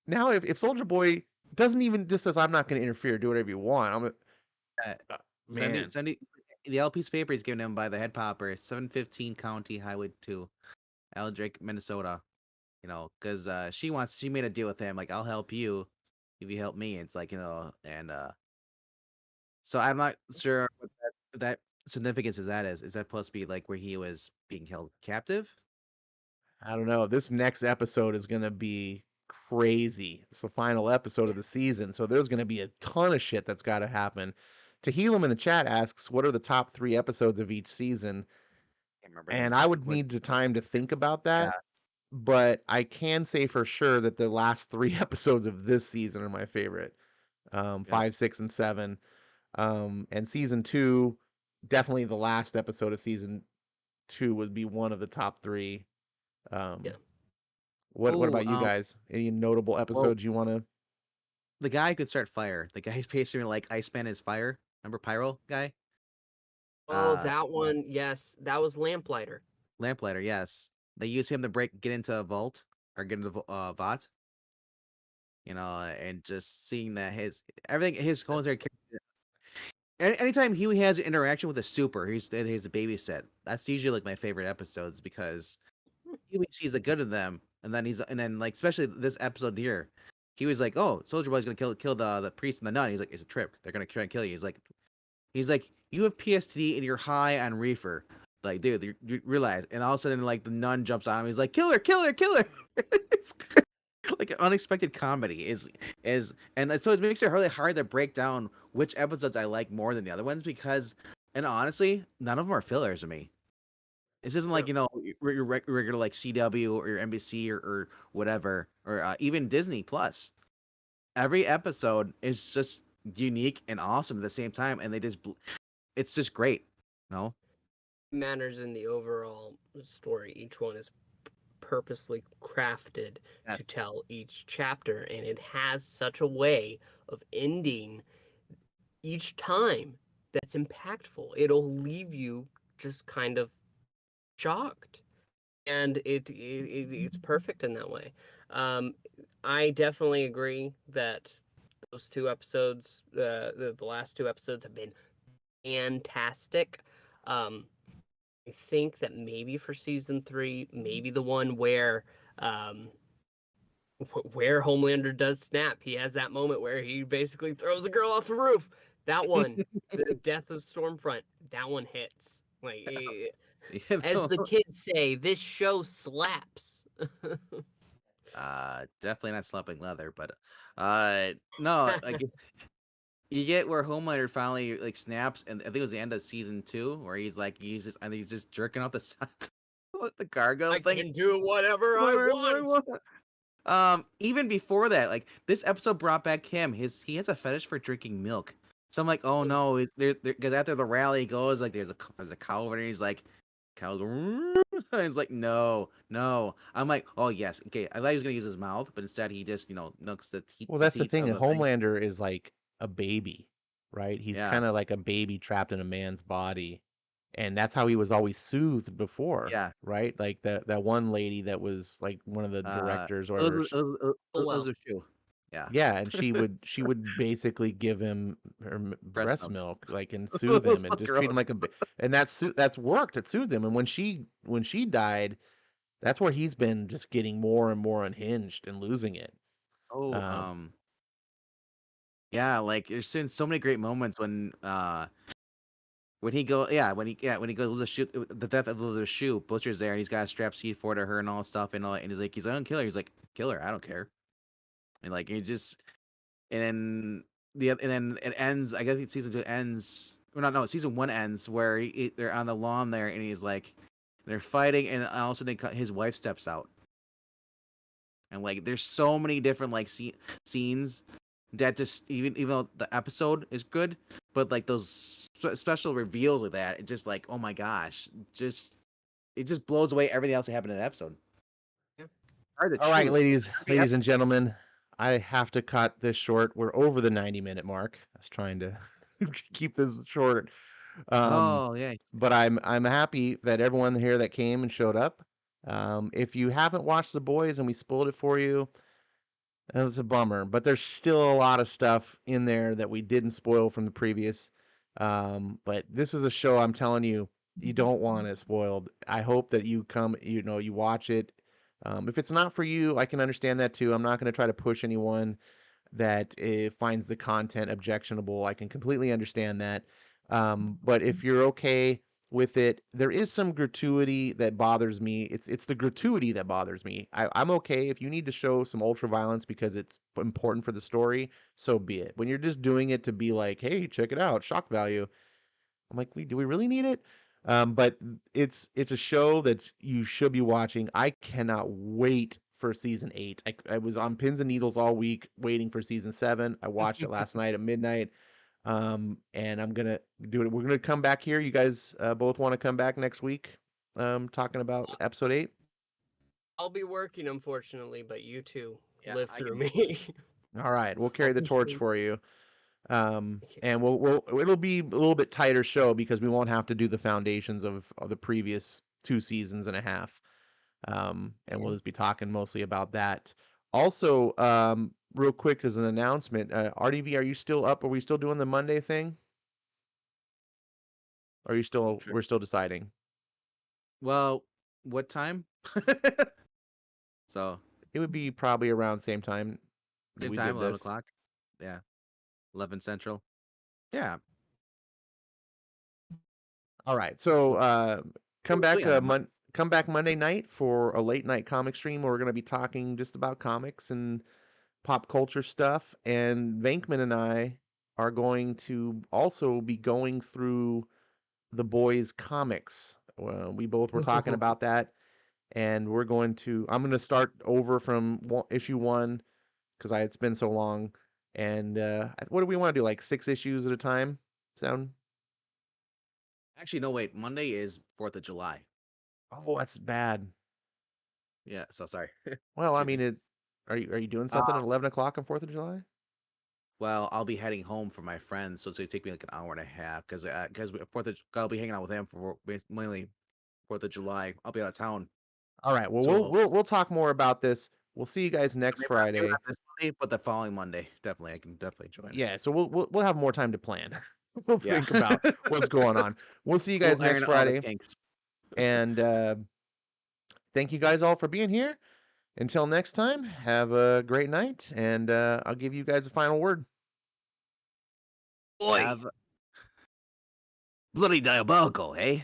Now if Soldier Boy doesn't even just says I'm not going to interfere, do whatever you want. uh, Man, Sunday, the L piece of paper is given him by the head popper, 715 County Highway 2, Eldrick, Minnesota. You know, because she made a deal with him, like, I'll help you if you help me. It's like, and so I'm not sure what that significance is. That is that supposed to be like where he was being held captive? I don't know. This next episode is going to be crazy. It's the final episode of the season, so there's going to be a ton of shit that's got to happen. Tahilum in the chat asks, "What are the top 3 episodes of each season?" Can't remember And any. I would What? need the time to think about Yeah, that, but I can say for sure that the last 3 episodes of this season are my favorite. yep. 5, 6, and 7. And season 2, definitely the last episode of season 2 would be one of the top 3. Yeah. Um, what Oh, about you guys? Any notable well, episodes you want to? the guy could start fire. The guy's basically like Iceman is fire. Remember Pyro guy? Oh, Uh, that one. Yes, that was Lamplighter. Lamplighter. Yes, they use him to get into a vault or get into the Vought. And just seeing that everything his whole entire character. Anytime he has an interaction with a super, he's a babysit. That's usually like my favorite episodes because he sees the good in them, and then like especially this episode here, he was like, "Oh, Soldier Boy's gonna kill the priest and the nun." He's like, "It's a trip. They're gonna try and kill you." He's like, "You have PSTD and you're high on reefer." Like, dude, you realize, and all of a sudden, like the nun jumps on him. He's like, "Kill her, kill her, kill her!" It's like an unexpected comedy so it makes it really hard to break down which episodes I like more than the other ones because, and honestly, none of them are fillers to me. This isn't like No, your regular like CW or your NBC or whatever or even Disney Plus. Every episode is just unique and awesome at the same time, and it's just great. No, it matters in the overall story. Each one is purposely crafted to yes, tell each chapter, and it has such a way of ending each time that's impactful. It'll leave you just kind of shocked, and it's perfect in that way. Um, I definitely agree that those 2 episodes, the last 2 episodes, have been fantastic. Um, I think that maybe for season 3, maybe the one um, where Homelander does snap. He has that moment where he basically throws a girl off a roof. That one, the death of Stormfront, that one hits. Like, you as know, the kids say, this show slaps. definitely not slumping leather, but no, like you get where Homelander finally like snaps, and I think it was the end of season 2 where I think he's just jerking off the side the cargo I thing. can do whatever I Whatever I want. want. Even before that, like this episode brought back him. He has a fetish for drinking milk. So I'm like, oh no, because after the rally he goes like there's a cow over there. He's like, cow go. And he's like, no, no. I'm like, oh yes, okay. I thought he was gonna use his mouth, but instead he just milks Well, the that's the teats thing. of the thing. Homelander is like a baby, right? He's Yeah, kind of like a baby trapped in a man's body, and that's how he was always soothed before, yeah. right? Like that one lady that was like one of the directors or whatever. Oh well. Elizabeth Shue. Yeah, Yeah, and she would basically give him her breast breast milk. milk, like, and soothe Those him and little just treat him girls. like and that's worked. It soothed him. And when she died, that's where he's been just getting more and more unhinged and losing it. Oh, Um, yeah. Like there's been so many great moments when he go, yeah, when he goes to shoot the death of the shoe, Butcher's there and he's got a strap C4 to her and all that stuff and he's like, kill her. He's like, kill her, I don't care. And like he just and then and then it ends. I guess season 2 ends. Well, no, season 1 ends where they're on the lawn there and he's like they're fighting and all of a sudden his wife steps out and like there's so many different like scenes that just even though the episode is good, but like those special reveals like that, it just like, oh my gosh, it just blows away everything else that happened in the episode. Yeah. Are the All right, truth. Every ladies and gentlemen, I have to cut this short. We're over the 90-minute mark. I was trying to keep this short. Oh yeah. But I'm happy that everyone here that came and showed up. If you haven't watched The Boys and we spoiled it for you, that was a bummer. But there's still a lot of stuff in there that we didn't spoil from the previous. But this is a show I'm telling you, you don't want it spoiled. I hope that you come, you watch it. If it's not for you, I can understand that too. I'm not going to try to push anyone that finds the content objectionable. I can completely understand that. But if you're okay with it, there is some gratuity that bothers me. It's the gratuity that bothers me. I'm okay if you need to show some ultra violence because it's important for the story, so be it. When you're just doing it to be like, hey, check it out, shock value. I'm like, do we really need it? But it's a show that you should be watching. I cannot wait for season 8. I was on pins and needles all week waiting for season 7. I watched it last night at midnight. And I'm gonna do it. We're gonna come back here. You guys both want to come back next week, talking about episode 8. I'll be working, unfortunately, but you two Yeah, live I through can- me. All right, we'll carry the torch for you. Thank you. And it'll be a little bit tighter show because we won't have to do the foundations of the previous 2 seasons and a half. And we'll just be talking mostly about that. Also, real quick as an announcement, RDV, are you still up? Are we still doing the Monday thing? Are you still? Sure. We're still deciding. Well, what time? So It would be probably around same time that same we time, did 11 this. o'clock. Yeah, 11 Central. Yeah. All right. So come We'll back be on that come back Monday night for a late night comic stream where we're going to be talking just about comics and pop culture stuff. And Vankman and I are going to also be going through the boys comics. We both were talking about that, and I'm going to start over from issue 1 because it's been so long. And what do we want to do? Like 6 issues at a time? Sound? Actually, no, wait. Monday is 4th of July. Oh, that's bad. Yeah, so sorry. Well, I Excuse me. mean, are you doing something at 11 o'clock on 4th of July? Well, I'll be heading home for my friends, so it's gonna take me like an hour and a half because I'll be hanging out with them for mainly 4th of July. I'll be out of town, All right. Well, so we'll talk more about this. We'll see you guys next maybe Friday. not this Monday, but the following Monday. Definitely, I can definitely join. Yeah, so we'll have more time to plan. We'll Yeah. think about what's going on. We'll see you guys We'll next iron all the Friday. kinks. And thank you guys all for being here. Until next time, have a great night, and I'll give you guys a final word. Boy. Have bloody diabolical, eh?